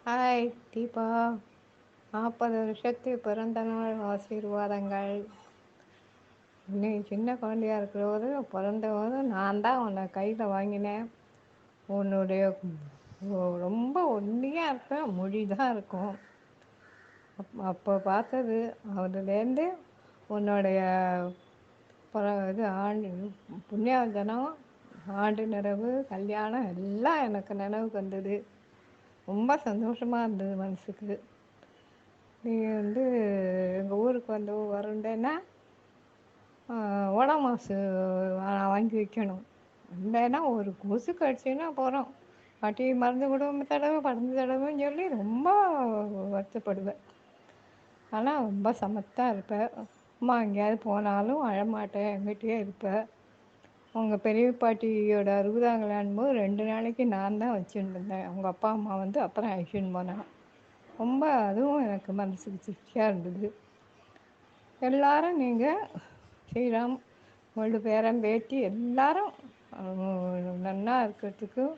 Hi Deepa, 40 வருஷத்து பிறந்த நாள் ஆசீர்வாதங்கள். நீ சின்ன குழந்தையா இருக்கிற பிறந்தபோது நான் தான் உன்னை கையில் வாங்கினேன். உன்னுடைய ரொம்ப ஒல்லியாக இருக்க மொழி தான் இருக்கும். அப்போ பார்த்தது அதுலேருந்து உன்னுடைய இது ஆண்டு புண்ணியாவதனம், ஆண்டு நிறைவு, கல்யாணம் எல்லாம் எனக்கு நினைவுக்கு வந்தது. ரொம்ப சந்தோஷமாக இருந்தது மனசுக்கு. நீ எங்கள் ஊருக்கு வரண்டேன்னா ஓடா மாசு வாங்கி வைக்கணும். இல்லைன்னா ஒரு கொசு கடிச்சுன்னா போகிறோம், பாட்டி மருந்து கொடுக்க தடவை பறந்து தடவைன்னு சொல்லி ரொம்ப வருத்தப்படுவேன். ஆனால் ரொம்ப சமத்தாக இருப்பேன். அம்மா எங்கேயாவது போனாலும் அழமாட்டேன், எங்கிட்டயே இருப்பேன். உங்கள் பெரிய பாட்டியோட 60ஆம் கல்யாணம் போது 2 நாளைக்கு நான் தான் வச்சுட்டு இருந்தேன். அவங்க அப்பா அம்மா அப்புறம் அழிச்சுன்னு போனேன். ரொம்ப அதுவும் எனக்கு மனசுக்கு திருப்தியாக இருந்தது. எல்லாரும் நீங்கள் ஸ்ரீராம், உங்களோட பேரன் பேத்தி எல்லாரும் நன்னா இருக்கிறதுக்கும்,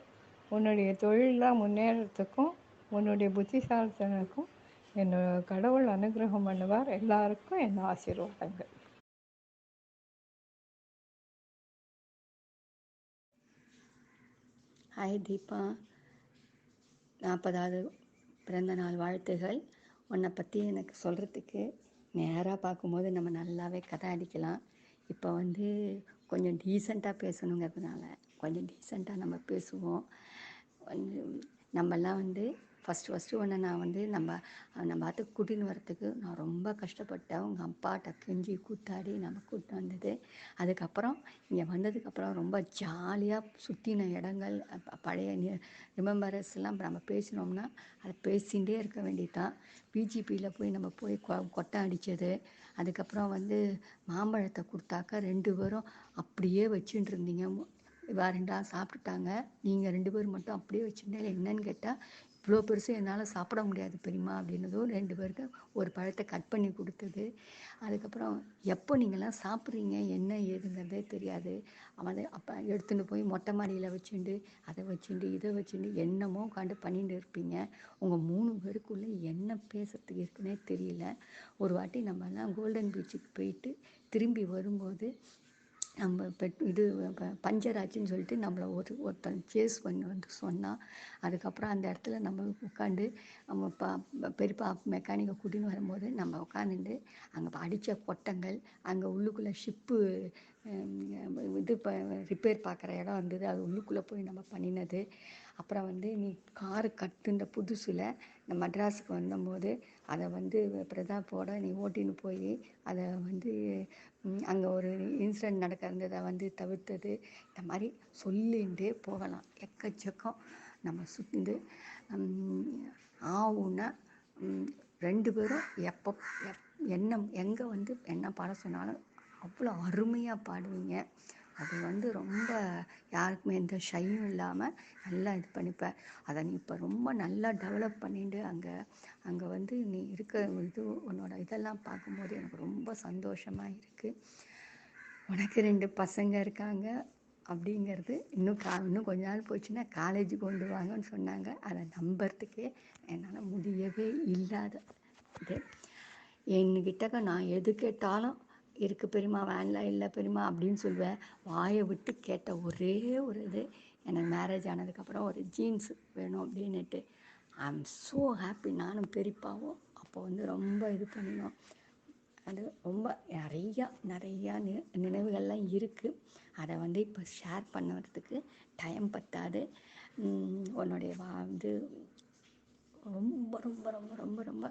உன்னுடைய தொழிலெலாம் முன்னேறத்துக்கும், உன்னுடைய புத்திசாலித்தனக்கும் என்னோட கடவுள் அனுகிரகம் பண்ணுவார். எல்லாருக்கும் என் ஆசீர்வாதங்கள். ஹாய் தீபா, 40வது பிறந்த நாள் வாழ்த்துகள். உன்னை பற்றி எனக்கு சொல்கிறதுக்கு நேராக பார்க்கும்போது நம்ம நல்லாவே கதை அடிக்கலாம். இப்போ கொஞ்சம் டீசெண்டாக பேசணுங்கிறதுனால கொஞ்சம் டீசெண்டாக நம்ம பேசுவோம். நம்மெல்லாம் ஃபஸ்ட்டு ஒன்று நான் நம்ம ஆற்றுக்கு கூட்டின்னு வரத்துக்கு நான் ரொம்ப கஷ்டப்பட்டேன். உங்கள் அப்பாட்ட கெஞ்சி கூத்தாடி நம்ம கூட்டின்னு வந்தது. அதுக்கப்புறம் இங்கே வந்ததுக்கப்புறம் ரொம்ப ஜாலியாக சுற்றின இடங்கள், பழைய ரிமெம்பரஸ்லாம் நம்ம பேசினோம்னா அதை பேசிகிட்டே இருக்க வேண்டியதுதான். பிஜிபியில் போய் நம்ம போய் கொட்டை அடித்தது, அதுக்கப்புறம் மாம்பழத்தை கொடுத்தாக்கா 2 பேரும் அப்படியே வச்சுட்டு இருந்தீங்க. வேறண்டா சாப்பிட்டுட்டாங்க, நீங்கள் 2 பேர் மட்டும் அப்படியே வச்சுருந்தேன். என்னன்னு கேட்டால், இவ்வளோ பெருசு என்னால் சாப்பிட முடியாது பெரியம்மா அப்படின்னதும் 2 பேருக்கு ஒரு பழத்தை கட் பண்ணி கொடுத்தது. அதுக்கப்புறம் எப்போ நீங்கள்லாம் சாப்பிட்றீங்க என்ன ஏதுங்கிறதே தெரியாது. அப்போ எடுத்துகிட்டு போய் மொட்டை மாடியில் வச்சுட்டு அதை வச்சுட்டு இதை வச்சுட்டு என்னமோ பண்ணிட்டு இருப்பீங்க. உங்கள் 3 பேருக்குள்ளே என்ன பேசுறதுக்கு இருக்குன்னே தெரியல. ஒரு வாட்டி நம்மலாம் கோல்டன் பீச்சுக்கு போயிட்டு திரும்பி வரும்போது நம்ம பஞ்சர் ஆச்சுன்னு சொல்லிட்டு நம்மளை ஒருத்தன் சேஸ் பண்ணி சொன்னான். அதுக்கப்புறம் அந்த இடத்துல நம்ம உட்காந்து நம்ம பெரியப்பா மெக்கானிக்கை கூட்டின்னு வரும்போது நம்ம உட்காந்துட்டு அங்கே அடித்த கொட்டங்கள், அங்கே உள்ளுக்குள்ளே ஷிப்பு ரிப்பேர் பார்க்குற இடம் இருந்தது, அது உள்ளுக்குள்ளே போய் நம்ம பண்ணினது. அப்புறம் நீ காரு கட்டுன்ற புதுசில் இந்த மெட்ராஸுக்கு வந்தபோது அதை பிரதாப்போட நீ ஓட்டின்னு போய் அதை அங்கே ஒரு இன்சிடெண்ட் நடக்க இருந்ததை தவிர்த்தது. இந்த மாதிரி சொல்லிகிட்டே போகலாம், எக்கச்சக்கம். நம்ம சுற்றி ஆவுன்னா 2 பேரும் எங்கே என்ன பாட சொன்னாலும் அவ்வளோ அருமையாக பாடுவீங்க. அது ரொம்ப யாருக்குமே எந்த ஷையும் இல்லாமல் நல்லா இது பண்ணிப்பேன். அதை நீ இப்போ ரொம்ப நல்லா டெவலப் பண்ணிட்டு அங்கே நீ இருக்க உன்னோட இதெல்லாம் பார்க்கும்போது எனக்கு ரொம்ப சந்தோஷமாக இருக்குது. உனக்கு 2 பசங்க இருக்காங்க அப்படிங்கிறது இன்னும் கொஞ்ச நாள் போச்சுன்னா காலேஜ் கொண்டு வாங்கன்னு சொன்னாங்க. அதை நம்புறதுக்கே என்னால் முடியவே இல்லாத இது. என்கிட்ட நான் எது கேட்டாலும் இருக்கு பெரியம்மா, வேன்ல இல்லை பெரியம்மா அப்படின்னு சொல்லுவேன். வாயை விட்டு கேட்ட ஒரே ஒரு இது, எனக்கு மேரேஜ் ஆனதுக்கப்புறம் ஒரு ஜீன்ஸ் வேணும் அப்படின்னுட்டு. I am so happy. நானும் பெரியப்பாவும் அப்போ ரொம்ப இது பண்ணினோம். அது ரொம்ப நிறையா நினைவுகள்லாம் இருக்குது. அதை இப்போ ஷேர் பண்ணுறதுக்கு டைம் பத்தாது. உன்னுடைய ரொம்ப ரொம்ப ரொம்ப ரொம்ப ரொம்ப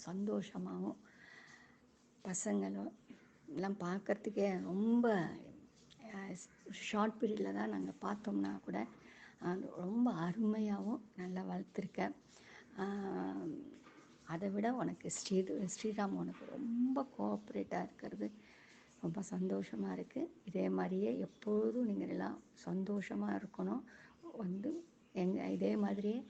சந்தோஷமாகவும் பசங்களும் எல்லாம் பார்க்குறதுக்கே ரொம்ப ஷார்ட் பீரியடில் தான் நாங்கள் பார்த்தோம்னா கூட ரொம்ப அருமையாகவும் நல்லா வளர்த்துருக்கேன். அதை விட உனக்கு ஸ்ரீராம் உனக்கு ரொம்ப கோஆப்ரேட்டாக இருக்கிறது ரொம்ப சந்தோஷமாக இருக்குது. இதே மாதிரியே எப்பொழுதும் நீங்கள் எல்லாம் சந்தோஷமாக இருக்கணும். இதே மாதிரியே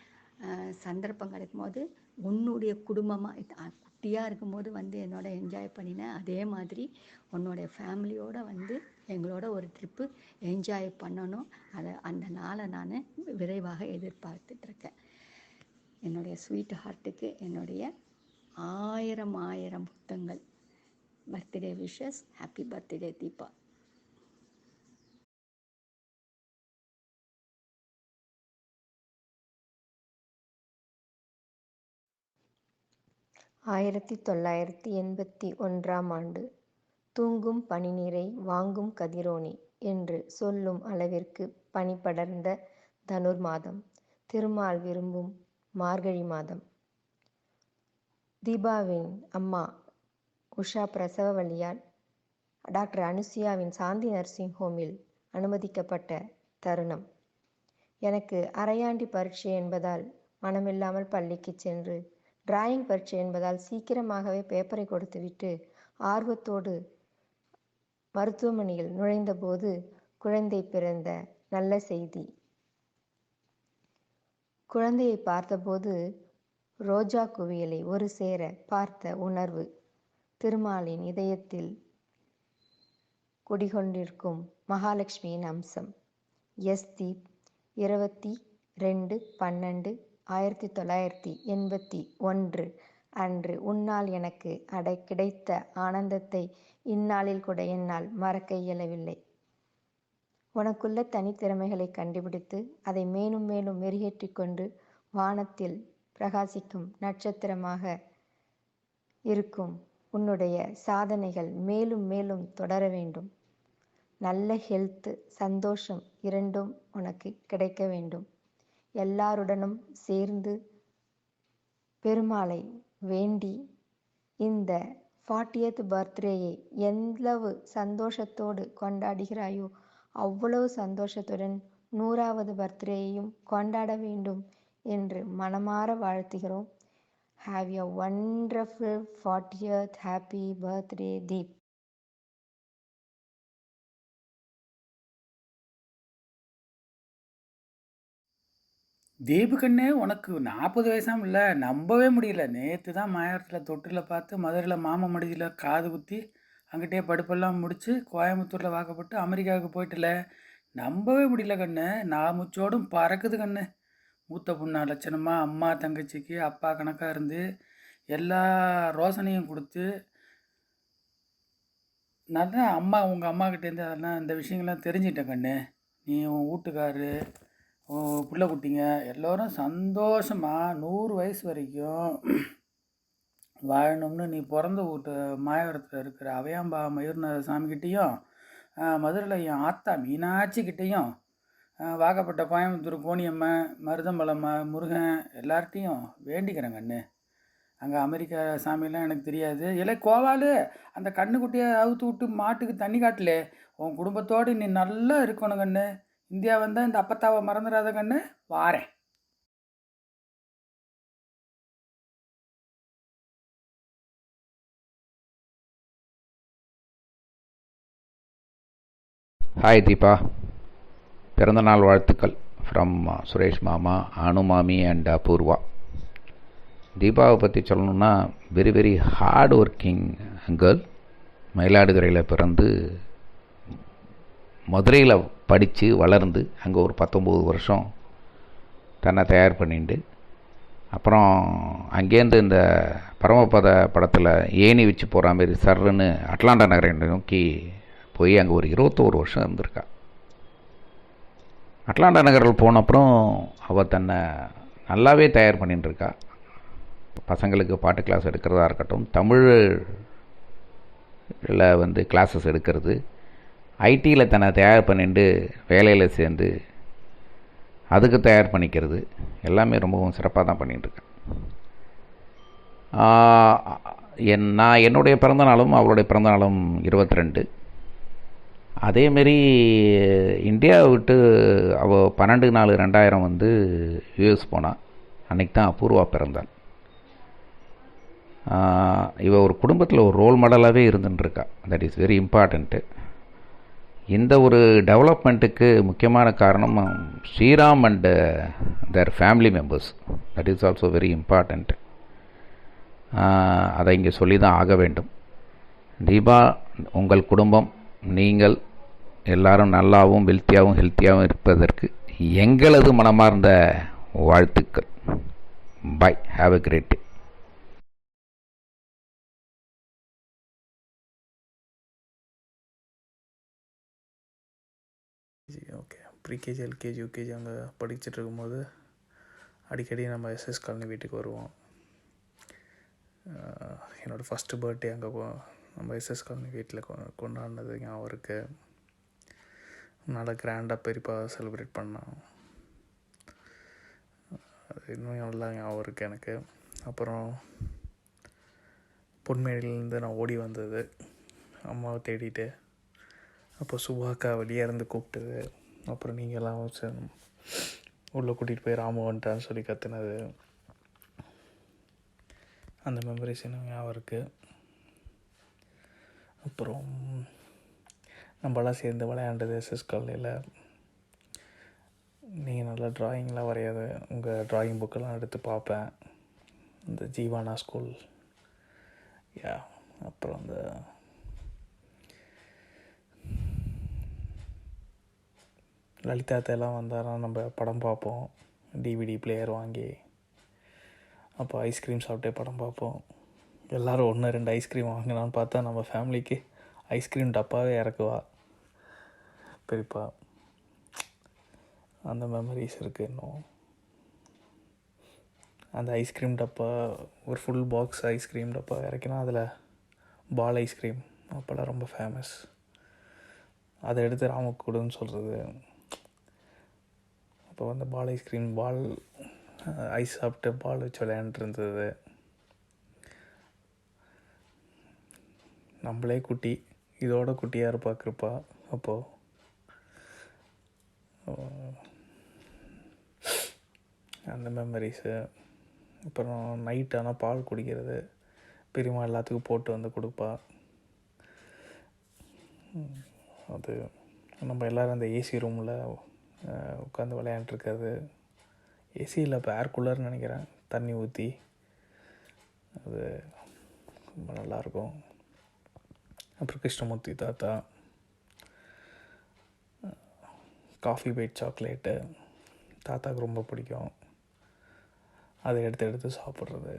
சந்தர்ப்பம் கிடைக்கும் போது உன்னுடைய குடும்பமாக குட்டியாக இருக்கும்போது என்னோட என்ஜாய் பண்ணினேன். அதே மாதிரி உன்னோடைய ஃபேமிலியோடு எங்களோட ஒரு ட்ரிப்பு என்ஜாய் பண்ணணும். அந்த நாளை நான் விரைவாக எதிர்பார்த்துட்ருக்கேன். என்னுடைய ஸ்வீட் ஹார்ட்டுக்கு என்னுடைய 1000 புத்தங்கள். Birthday wishes. Happy birthday Deepa. ஆயிரத்தி 981 ஆண்டு. தூங்கும் பனிநீரை வாங்கும் கதிரோனே என்று சொல்லும் அளவிற்கு பனி படர்ந்த தனுர் மாதம். திருமால் விரும்பும் மார்கழி மாதம். தீபாவின் அம்மா உஷா பிரசவ வலியால் டாக்டர் அனுசுயாவின் சாந்தி நர்சிங் ஹோமில் அனுமதிக்கப்பட்ட தருணம். எனக்கு அரையாண்டி பரீட்சை என்பதால் மனமில்லாமல் பள்ளிக்கு சென்று, டிராயிங் பரீட்சை என்பதால் சீக்கிரமாகவே பேப்பரை கொடுத்துவிட்டு ஆர்வத்தோடு மருத்துவமனையில் நுழைந்தபோது குழந்தை பிறந்த நல்ல செய்தி. குழந்தையை பார்த்தபோது ரோஜா குவியலை ஒரு சேர பார்த்த உணர்வு. திருமாலின் இதயத்தில் குடிகொண்டிருக்கும் மகாலட்சுமியின் அம்சம். எஸ். தீப் 22/12/1981 அன்று உன்னால் எனக்கு கிடைத்த ஆனந்தத்தை இந்நாளில் கூட என்னால் மறக்க இயலவில்லை. உனக்குள்ள தனித்திறமைகளை கண்டுபிடித்து அதை மேலும் மேலும் மெருகேற்றி கொண்டு வானத்தில் பிரகாசிக்கும் நட்சத்திரமாக இருக்கும் உன்னுடைய சாதனைகள் மேலும் மேலும் தொடர வேண்டும். நல்ல ஹெல்த், சந்தோஷம் இரண்டும் உனக்கு கிடைக்க வேண்டும். எல்லாருடனும் சேர்ந்து பெருமாளை வேண்டி இந்த 40th பர்த்டேயை எவ்வளவு சந்தோஷத்தோடு கொண்டாடுகிறாயோ அவ்வளவு சந்தோஷத்துடன் 100வது பர்த்டேயையும் கொண்டாட வேண்டும் என்று மனமாற வாழ்த்துகிறோம். Have a wonderful 40th happy birthday, Deep. Deepu கண்ணு, உனக்கு 40 வயசாம் இல்லை? நம்பவே முடியல. நேற்று தான் மாயாரத்தில் தொட்டில் பார்த்து, மதுரையில் மாமா மடியில் காது குத்தி, அங்கிட்டே படிப்பெல்லாம் முடித்து கோயம்புத்தூரில் வாக்கப்பட்டு அமெரிக்காவுக்கு போயிட்டல. நம்பவே முடியல கண்ணு. நாமுச்சோடும் பறக்குது கண்ணு. மூத்த பொண்ணா லட்சணமாக அம்மா தங்கச்சிக்கு அப்பா கணக்காக இருந்து எல்லா ரோசனையும் கொடுத்து நான் தான் உங்கள் அம்மாக்கிட்டேருந்து அதெல்லாம் இந்த விஷயங்கள்லாம் தெரிஞ்சிட்டேன் கண்ணு. நீ உன் வீட்டுக்காரு, பிள்ளை குட்டிங்க எல்லோரும் சந்தோஷமாக 100 வயசு வரைக்கும் வாழணும்னு நீ பிறந்த வீட்டு மாயவரத்தில் இருக்கிற அவையாம்பா மயூர்நாத சாமிக்கிட்டேயும், மதுரையில் என் ஆத்தா மீனாட்சிக்கிட்டேயும், வாக்கப்பட்ட கோயம்புத்தூர் கோணியம்மன், மருதம்பலம்மா, முருகன் எல்லார்ட்டையும் வேண்டிக்கிறேன் கண்ணு. அங்கே அமெரிக்கா சாமியெல்லாம் எனக்கு தெரியாது. இல்லை கோவாலு, அந்த கண்ணுக்குட்டியை அவுத்து விட்டு மாட்டுக்கு தண்ணி காட்டலே. உன் குடும்பத்தோடு நீ நல்லா இருக்கணும் கண்ணு. இந்தியா வந்தால் இந்த அப்பத்தாவை மறந்துடாத கண்ணு. வாரேன். ஹாய் தீபா, பிறந்தநாள் வாழ்த்துக்கள் ஃப்ரம் சுரேஷ் மாமா, அனு மாமி அண்ட் அபூர்வா. தீபாவை பற்றி சொல்லணுன்னா very very hard working girl. மயிலாடுதுறையில் பிறந்து மதுரையில் படித்து வளர்ந்து அங்கே ஒரு 19 வருஷம் தன்னை தயார் பண்ணிட்டு, அப்புறம் அங்கேருந்து இந்த பரமபத படத்தில் ஏணி வச்சு போகிற மாதிரி சர்ன்னு அட்லாண்டா நகரை நோக்கி போய் அங்கே ஒரு 21 வருஷம் இருந்திருக்கா. அட்லாண்டா நகரில் போன அப்புறம் அவள் தன்னை நல்லாவே தயார் பண்ணிட்டு இருக்கா. பசங்களுக்கு பாட்டு கிளாஸ் எடுக்கிறதா இருக்கட்டும், தமிழில் வந்து கிளாஸஸ் எடுக்கிறது, ஐடியில் தன்னை தயார் பண்ணிட்டு வேலையில் சேர்ந்து அதுக்கு தயார் பண்ணிக்கிறது, எல்லாமே ரொம்பவும் சிறப்பாக தான் பண்ணிகிட்ருக்கேன். நான் என்னுடைய பிறந்தநாளும் அவளுடைய பிறந்தநாளும் 22. அதேமாரி இந்தியாவை விட்டு அவள் 12/4/2000 வந்து யூஎஸ் போனாள். அன்றைக்கி தான் அபூர்வா பிறந்தாள். இவள் ஒரு குடும்பத்தில் ஒரு ரோல் மாடலாகவே இருந்துட்டுருக்கா. That is very important. இந்த ஒரு டெவலப்மெண்ட்டுக்கு முக்கியமான காரணம் Sriram and their family members. That is also very important. அதை இங்கே சொல்லி தான் ஆக வேண்டும். தீபா, உங்கள் குடும்பம், நீங்கள் எல்லாரும் நல்லாவும் ஹெல்த்தியாகவும் இருப்பதற்கு எங்களது மனமார்ந்த வாழ்த்துக்கள். Bye. Have a great day. Okay. Pre-KG, LKG, UKG அங்கே படிச்சுட்டு இருக்கும்போது அடிக்கடி நம்ம எஸ்எஸ் காலனி வீட்டுக்கு வருவோம். என்னோடய ஃபஸ்ட்டு பர்த்டே அங்கே நம்ம எஸ்எஸ் காலனி வீட்டில் கொண்டாடினது ஞாபகம் இருக்குது. நல்லா கிராண்டாக பெரியப்பா செலிப்ரேட் பண்ணோம். அது இன்னும் நல்லா ஞாபகம் இருக்குது எனக்கு. அப்புறம் பொன்மேடிலேருந்து நான் ஓடி வந்தது அம்மாவை தேடிட்டு. அப்போ சுபாக்கா வெளியே இருந்து கூப்பிட்டது. அப்புறம் நீங்கள்லாம் உள்ளே கூட்டிகிட்டு போய் ராமு வந்துட்டான்னு சொல்லி கற்றுனது. அந்த மெமரிஸ் இன்னும் ஞாபகம் இருக்குது. அப்புறம் நம்மளாம் சேர்ந்து விளையாண்டது எஸ்எஸ் காலனியில். நீங்கள் நல்லா ட்ராயிங்லாம் வரையாது. உங்கள் ட்ராயிங் புக்கெல்லாம் எடுத்து பார்ப்பேன். இந்த ஜீவானா ஸ்கூல் அப்புறம் அந்த லலிதாத்தையெல்லாம் வந்தாரா நம்ம படம் பார்ப்போம். டிவிடி பிளேயர் வாங்கி அப்போ ஐஸ்கிரீம் சாப்பிட்டே படம் பார்ப்போம். எல்லோரும் 1-2 ஐஸ்கிரீம் வாங்கினான்னு பார்த்தா நம்ம ஃபேமிலிக்கு ஐஸ்கிரீம் டப்பாவே இறக்குவா பெரியப்பா. அந்த மெமரிஸ் இருக்குது இன்னும். அந்த ஐஸ்கிரீம் டப்பா ஒரு ஃபுல் பாக்ஸ் ஐஸ்கிரீம் டப்பா இறக்கினா அதில் பால் ஐஸ்கிரீம் அப்போல்லாம் ரொம்ப ஃபேமஸ். அதை எடுத்து ராமுக்கு கொடுன்னு சொல்கிறது. அப்போ வந்து பால் ஐஸ்கிரீம் ஐஸ் சாப்பிட்டு பால் வச்சு விளையாண்டுருந்தது. நம்மளே குட்டி, இதோட குட்டியாக இருப்பாக்கிருப்பா அப்போது. அந்த மெமரிஸு. அப்புறம் நைட் ஆனால் பால் குடிக்கிறது. பெரியம்மா எல்லாத்துக்கும் போட்டு வந்து கொடுப்பா. அது நம்ம எல்லோரும் அந்த ஏசி ரூமில் உட்காந்து விளையாண்டுருக்கிறது. ஏசி இல்லை, இப்போ ஏர் கூலர்னு நினைக்கிறேன். தண்ணி ஊற்றி அது ரொம்ப நல்லாயிருக்கும். அப்புறம் கிருஷ்ணமூர்த்தி தாத்தா காஃபி பைட் சாக்லேட்டு தாத்தாவுக்கு ரொம்ப பிடிக்கும். அதை எடுத்து சாப்பிட்றது.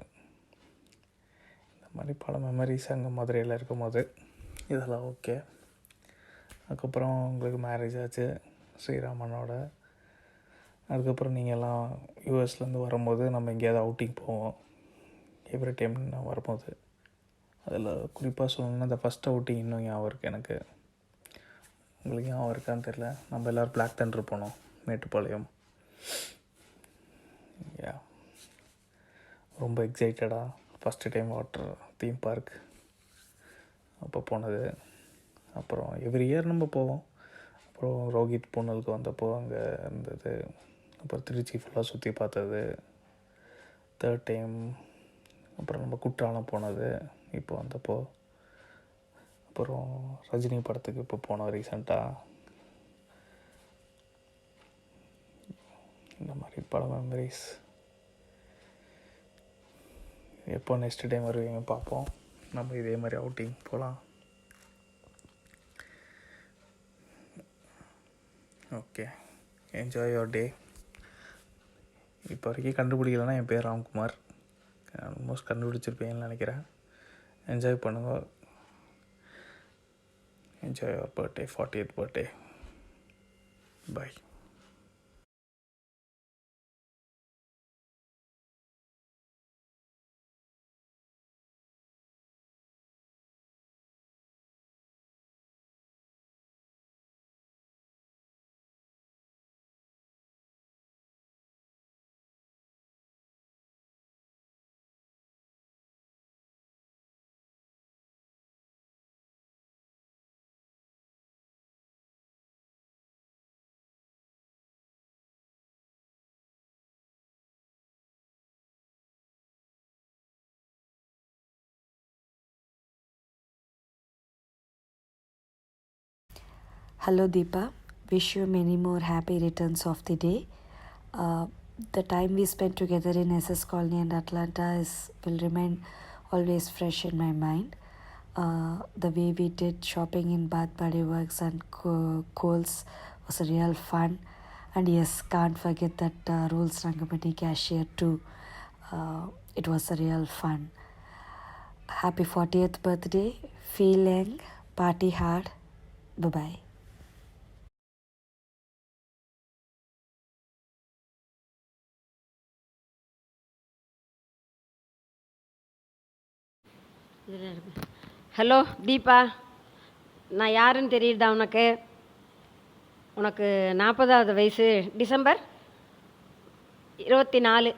இந்த மாதிரி பல மெமரிஸ் அங்கே மதுரையில் இருக்கும் போது இதெல்லாம் ஓகே. அதுக்கப்புறம் உங்களுக்கு மேரேஜ் ஆச்சு ஸ்ரீராமனோட. அதுக்கப்புறம் நீங்கள்லாம் யூஎஸ்லேருந்து வரும்போது நம்ம எங்கேயாவது அவுட்டிங் போவோம் எவ்ரி டைம் நான் வரும்போது. அதில் குறிப்பாக சொல்லணுன்னா இந்த ஃபஸ்ட் அவுட்டிங் இன்னும் ஞாபகம் இருக்குது எனக்கு. உங்களுக்கு ஞாபகம் இருக்கான்னு தெரியல. நம்ம எல்லோரும் பிளாக் தண்டர் போனோம் மேட்டுப்பாளையம். ரொம்ப எக்ஸைட்டடாக first time water theme park அப்போ போனது. அப்புறம் எவ்ரி இயர் நம்ம போவோம். அப்புறம் ரோஹித் பூனலுக்கு வந்தப்போ அங்கே இருந்தது. அப்புறம் திருச்சி ஃபுல்லாக சுற்றி பார்த்தது 3rd டைம். அப்புறம் நம்ம குற்றாலம் போனது இப்போ வந்தப்போ. அப்புறம் ரஜினி படத்துக்கு இப்போ போனோம் ரீசெண்டாக. இந்த மாதிரி பல மெமரிஸ். எப்போ நெக்ஸ்ட் டைம் வருவீங்க பார்ப்போம். நம்ம இதே மாதிரி அவுட்டிங் போகலாம். Okay, enjoy your day. இப்போ வரைக்கும் கண்டுபிடிக்கலன்னா என் பேர் ராம்குமார். ஆல்மோஸ்ட் கண்டுபிடிச்சிருப்பீங்கன்னு நினைக்கிறேன். என்ஜாய் பண்ணுங்க. Enjoy your birthday, 40th birthday. Bye. Hello Deepa, wish you many more happy returns of the day. The time we spent together in SS Colony and Atlanta will remain always fresh in my mind. The way we did shopping in Bath Body Works and Kohl's was a real fun. And yes, can't forget that Rolls Rangamati cashier too. It was a real fun. Happy 40th birthday. Feel young, party hard. Bye-bye. Hello Deepa, நான் யாருன்னு தெரியுதா உனக்கு? உனக்கு 40வது வயசு December 24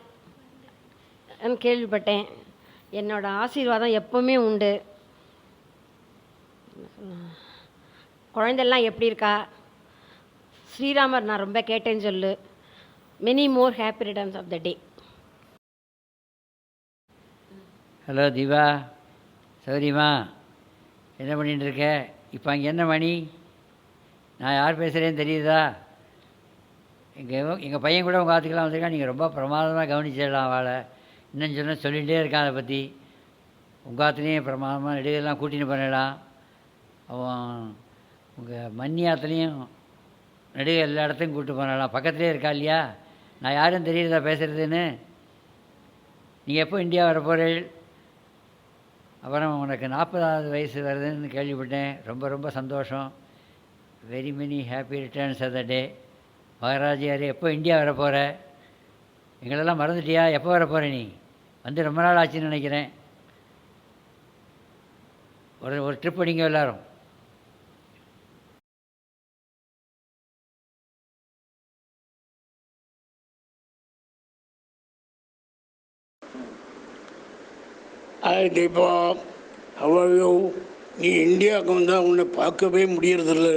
கேள்விப்பட்டேன். என்னோடய ஆசீர்வாதம் எப்போவுமே உண்டு. குழந்தைலாம் எப்படி இருக்கா? ஸ்ரீராமர் நான் ரொம்ப கேட்டேன்னு சொல்லு. Many more happy returns of the day. Hello Deepa, சௌரியமா? என்ன பண்ணிகிட்டு இருக்க இப்போ? அங்கே என்ன மணி? நான் யார் பேசுகிறேன்னு தெரியுதா? எங்கள் பையன் கூட உங்கள் ஆத்துக்கெல்லாம் வந்திருக்கான். நீங்கள் ரொம்ப பிரமாதமாக கவனிச்சிடலாம் அவளை. இன்னும் சொல்லிகிட்டே இருக்கான் அதை பற்றி. உங்கள் ஆத்துலேயும் பிரமாதமாக நெடுகெல்லாம் கூட்டின்னு பண்ணிடலாம். அவன் உங்கள் மன்னி ஆற்றுலையும் நெடுக எல்லா இடத்தையும் கூப்பிட்டு பண்ணலாம். பக்கத்துலேயே இருக்கா இல்லையா? நான் யாரும் தெரியுதா பேசுகிறதுன்னு? நீங்கள் எப்போ இந்தியா வர போகிறீள்? அப்புறம் உனக்கு 40வது வயசு வருதுன்னு கேள்விப்பட்டேன். ரொம்ப ரொம்ப சந்தோஷம். Very many happy returns of the day. மகாராஜியார், எப்போ இந்தியா வர போகிற? எங்களெல்லாம் மறந்துட்டியா? எப்போ வர போகிற நீ? வந்து ரொம்ப நாள் ஆச்சுன்னு நினைக்கிறேன். ஒரு ட்ரிப் அடிங்க எல்லோரும். Hi Deepa, how are you? நீ இந்தியாவுக்கு வந்தால் உன்னை பார்க்கவே முடியறதில்ல.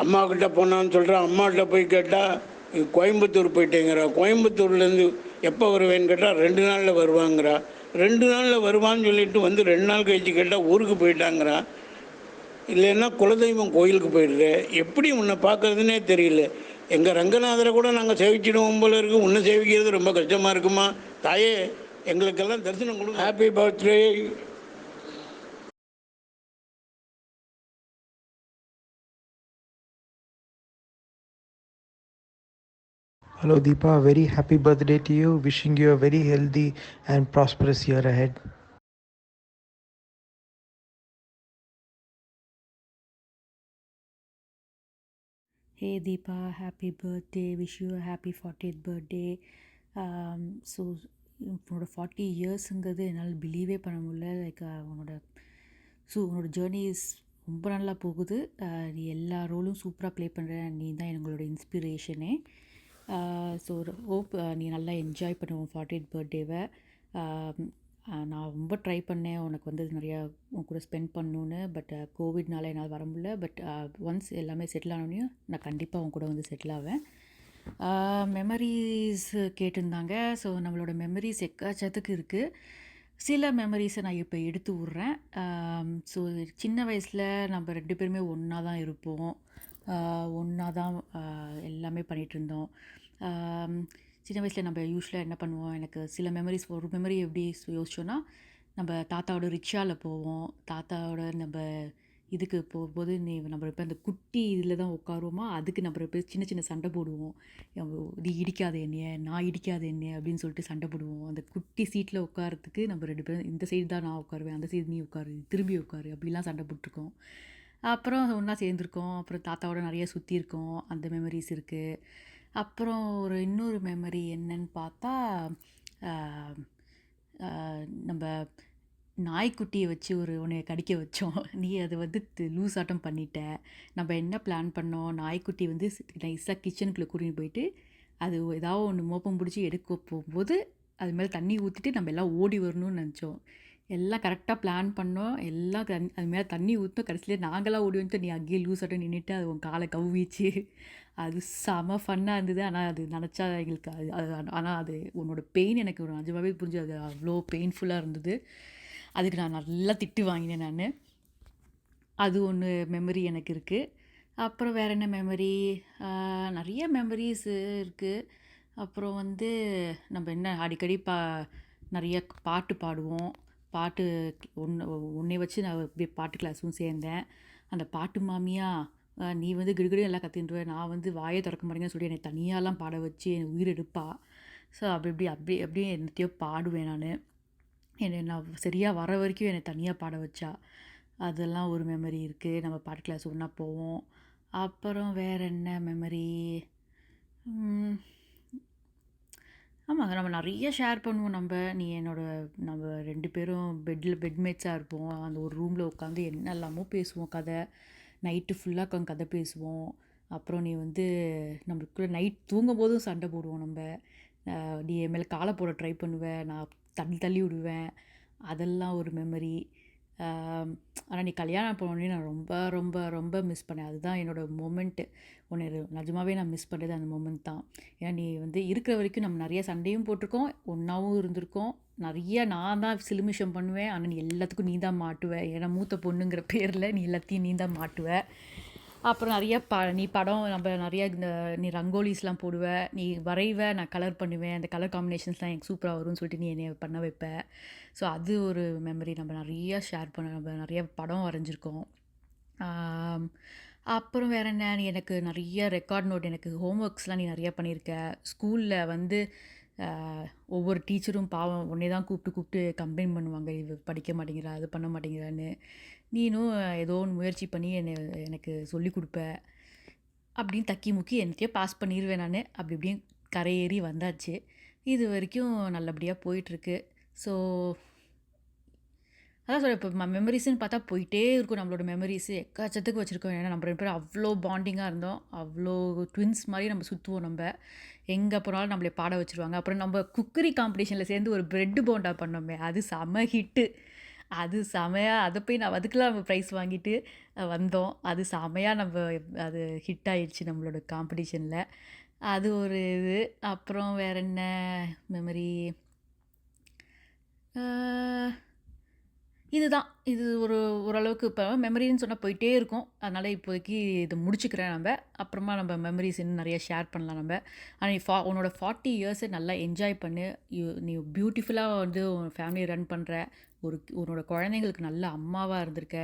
அம்மாக்கிட்ட போனான்னு சொல்கிறேன். அம்மாக்கிட்ட போய் கேட்டால் நீ கோயம்புத்தூர் போயிட்டேங்கிறா. கோயம்புத்தூர்லேருந்து எப்போ வருவேன்னு கேட்டால் 2 நாளில் வருவாங்கிறா. 2 நாளில் வருவான்னு சொல்லிட்டு வந்து 2 நாள் கழிச்சு கேட்டால் ஊருக்கு போயிட்டாங்கிறா. இல்லைன்னா குலதெய்வம் கோயிலுக்கு போயிடுற. எப்படி உன்னை பார்க்குறதுனே தெரியல. எங்கள் ரங்கநாதரை கூட நாங்கள் சேவிச்சிடுவோம் போல இருக்குது. உன்னை சேவிக்கிறது ரொம்ப கஷ்டமாக இருக்குமா? தாயே, எங்களுக்கெல்லாம் தரிசனம் கொடுங்க. Happy birthday. Hello Deepa, very happy birthday to you. Wishing you a very healthy and prosperous year ahead. Hey Deepa, happy birthday. Wish you a happy 40th birthday. So உன்னோட 40 இயர்ஸுங்கிறது என்னால் பிலீவே பண்ண முடியல. லைக் உன்னோட ஜேர்னி இஸ் ரொம்ப நல்லா போகுது. நீ எல்லா ரோலும் சூப்பராக ப்ளே பண்ணுற. நீ தான் எங்களோட இன்ஸ்பிரேஷனே. ஸோ ஹோப் நீ நல்லா என்ஜாய் பண்ணுவோம் 40th பர்த்டேவை. நான் ரொம்ப ட்ரை பண்ணேன் உனக்கு வந்து நிறையா உன் கூட ஸ்பெண்ட் பண்ணணுன்னு. பட் கோவிட்னால என்னால் வர முடியல. பட் ஒன்ஸ் எல்லாமே செட்டில் ஆனோடனையும் நான் கண்டிப்பாக உன் கூட வந்து செட்டில் ஆவேன். மெமரிஸ் கேட்டிருந்தாங்க. ஸோ நம்மளோட மெமரிஸ் எக்கச்சக்கத்துக்கு இருக்குது. சில மெமரிஸை நான் இப்போ எடுத்து விட்றேன். ஸோ சின்ன வயசில் நம்ம 2 பேருமே ஒன்றா தான் இருப்போம். ஒன்றா தான் எல்லாமே பண்ணிகிட்ருந்தோம். சின்ன வயசில் நம்ம யூஸ்வலாக என்ன பண்ணுவோம், எனக்கு சில மெமரிஸ், ஒரு மெமரி எப்படி யோசிச்சோன்னா, நம்ம தாத்தாவோட ரிக்ஷாவில் போவோம். தாத்தாவோட நம்ம இதுக்கு போகும்போது நம்ம இப்போ அந்த குட்டி இதில் தான் உட்காருவோமா, அதுக்கு நம்ம இப்போ சின்ன சின்ன சண்டை போடுவோம். நீ இடிக்காத என்னைய, நான் இடிக்காத என்னைய அப்படின்னு சொல்லிட்டு சண்டை போடுவோம். அந்த குட்டி சீட்டில் உட்காரத்துக்கு நம்ம 2 பேரும், இந்த சைடு தான் நான் உட்காருவேன், அந்த சைடு நீ உட்காரு, திரும்பி உட்காரு, அப்படிலாம் சண்டை போட்டிருக்கோம். அப்புறம் ஒன்றா சேர்ந்துருக்கோம். அப்புறம் தாத்தாவோட நிறைய சுற்றிருக்கோம். அந்த மெமரிஸ் இருக்குது. அப்புறம் இன்னொரு மெமரி என்னன்னு பார்த்தா, நம்ம நாய்க்குட்டியை வச்சு உன்னைய கடிக்க வச்சோம். நீ அதை வந்து லூஸ் ஆட்டம் பண்ணிட்ட. நம்ம என்ன பிளான் பண்ணோம், நாய்க்குட்டி வந்து நைஸாக கிச்சனுக்குள்ளே கூட்டிகிட்டு போயிட்டு அது ஏதாவது ஒன்று மோப்பம் பிடிச்சி எடுக்க போகும்போது அது மேலே தண்ணி ஊற்றிட்டு நம்ம எல்லாம் ஓடி வரணும்னு நினச்சோம். எல்லாம் கரெக்டாக பிளான் பண்ணோம். எல்லாம் அது மேலே தண்ணி ஊற்றும். கடைசியில் நாங்களாம் ஓடி வந்துட்டு நீ அங்கேயே லூஸ் ஆட்டம் நின்றுட்டு அது உன் காலை கவ்விச்சு. அது செம ஃபன்னாக இருந்தது. ஆனால் அது நினச்சா எங்களுக்கு ஆனால் அது உன்னோட பெயின் எனக்கு நிஜமாகவே புரிஞ்சு. அது அவ்வளோ பெயின்ஃபுல்லாக இருந்தது. அதுக்கு நான் நல்லா திட்டு வாங்கினேன் நான். அது ஒன்று மெமரி எனக்கு இருக்குது. அப்புறம் வேறு என்ன மெமரி, நிறைய மெமரிஸ் இருக்குது. அப்புறம் வந்து நம்ம என்ன அடிக்கடி நிறைய பாட்டு பாடுவோம். பாட்டு உன்னை வச்சு நான் அப்படியே பாட்டு கிளாஸும் சேர்ந்தேன். அந்த பாட்டு மாமியா, நீ வந்து கிடுகிடு எல்லாம் கற்றுட்டுருவேன், நான் வந்து வாயை திறக்க மாட்டேங்கன்னு சொல்லி என்னை தனியாலாம் பாட வச்சு என்னை உயிர் எடுப்பா. ஸோ அப்படியே என்னத்தையோ பாடுவேன் நான். நான் சரியாக வர வரைக்கும் என்னை தனியாக பாட வச்சா. அதெல்லாம் ஒரு மெமரி இருக்குது. நம்ம பாட்டு கிளாஸ் ஒன்றா போவோம். அப்புறம் வேறு என்ன மெமரி? ஆமாங்க, நம்ம நிறைய ஷேர் பண்ணுவோம். நம்ம 2 பேரும் பெட்மேட்ஸாக இருப்போம். அந்த ஒரு ரூமில் உட்காந்து என்னெல்லாமோ பேசுவோம் கதை. நைட்டு ஃபுல்லாக உட்காந்து கதை பேசுவோம். அப்புறம் நம்மளுக்குள்ளே நைட் தூங்கும்போதும் சண்டை போடுவோம் நம்ம. நீ என் மேலே காலை போட ட்ரை பண்ணுவேன், நான் தள்ளி விடுவேன். அதெல்லாம் ஒரு மெமரி. ஆனால் நீ கல்யாணம் பண்ணோடனே நான் ரொம்ப ரொம்ப ரொம்ப மிஸ் பண்ணேன். அதுதான் என்னோடய மொமெண்ட்டு. நிஜமாவே நான் மிஸ் பண்ணுறது அந்த மொமெண்ட் தான். ஏன்னா நீ இருக்கிற வரைக்கும் நம்ம நிறைய சண்டையும் போட்டிருக்கோம், ஒன்றாவும் இருந்திருக்கோம். நிறைய நான் தான் சிலுமிஷம் பண்ணுவேன், ஆனால் நீ எல்லாத்துக்கும் நீ தான் மாட்டுவ. ஏன்னா மூத்த பொண்ணுங்கிற பேரில் நீ எல்லாத்தையும் நீ தான் மாட்டுவ. அப்புறம் நிறைய நீ படம் நம்ம நிறைய நீ ரங்கோலிஸ்லாம் போடுவ, நீ வரைவ, நான் கலர் பண்ணுவேன். அந்த கலர் காம்பினேஷன்ஸ்லாம் எனக்கு சூப்பராக வரும்னு சொல்லிட்டு நீ என்னை பண்ண வைப்ப. ஸோ அது ஒரு மெமரி. நம்ம நிறையா ஷேர் நம்ம நிறைய படம் வரைஞ்சிருக்கோம். அப்புறம் வேறு என்ன, நீ எனக்கு நிறைய ரெக்கார்ட் நோட், எனக்கு ஹோம்ஒர்க்ஸ்லாம் நீ நிறையா பண்ணியிருக்க. ஸ்கூலில் ஒவ்வொரு டீச்சரும் பாவம் உன்னை தான் கூப்பிட்டு கம்ப்ளைண்ட் பண்ணுவாங்க, இது படிக்க மாட்டேங்கிறா, அது பண்ண மாட்டேங்கிறான்னு. நீனும் ஏதோ ஒன்று முயற்சி பண்ணி எனக்கு சொல்லி கொடுப்ப. அப்படின்னு தக்கி முக்கி என்னத்தையோ பாஸ் பண்ணிடுவேன் நான். அப்படி இப்படியும் கரையேறி வந்தாச்சு. இது வரைக்கும் நல்லபடியாக போயிட்டுருக்கு. ஸோ அதான் சொல்ல, இப்போ மெமரிஸ்ன்னு பார்த்தா போயிட்டே இருக்கும். நம்மளோட மெமரிஸு எக்கச்சத்துக்கு வச்சுருக்கோம். ஏன்னா நம்ம 2 பேரும் அவ்வளோ பாண்டிங்காக இருந்தோம். அவ்வளோ ட்வின்ஸ் மாதிரி நம்ம சுற்றுவோம். நம்ம எங்கே போனாலும் நம்மளை பாட வச்சுருவாங்க. அப்புறம் நம்ம குக்கரி காம்படிஷனில் சேர்ந்து ஒரு ப்ரெட்டு போண்டா பண்ணோமே, அது செம ஹிட்டு. அது செமையாக, அதை போய் அதுக்கெலாம் நம்ம ப்ரைஸ் வாங்கிட்டு வந்தோம். அது செமையாக அது ஹிட் ஆயிடுச்சு நம்மளோட காம்படிஷனில். அது ஒரு இது. அப்புறம் வேறு என்ன மெமரி? இதுதான். இது ஓரளவுக்கு இப்போ மெமரின்னு சொன்னால் போயிட்டே இருக்கும். அதனால் இப்போதைக்கு இதை முடிச்சுக்கிறேன் நம்ம. அப்புறமா நம்ம மெமரிஸ் இன்னும் நிறைய ஷேர் பண்ணலாம் நம்ம. ஆனால் உன்னோட 40 இயர்ஸை நல்லா என்ஜாய் பண்ணு. நீ பியூட்டிஃபுல்லாக உன் ஃபேமிலியை ரன் பண்ணுற. உன்னோட குழந்தைங்களுக்கு நல்ல அம்மாவாக இருந்திருக்க.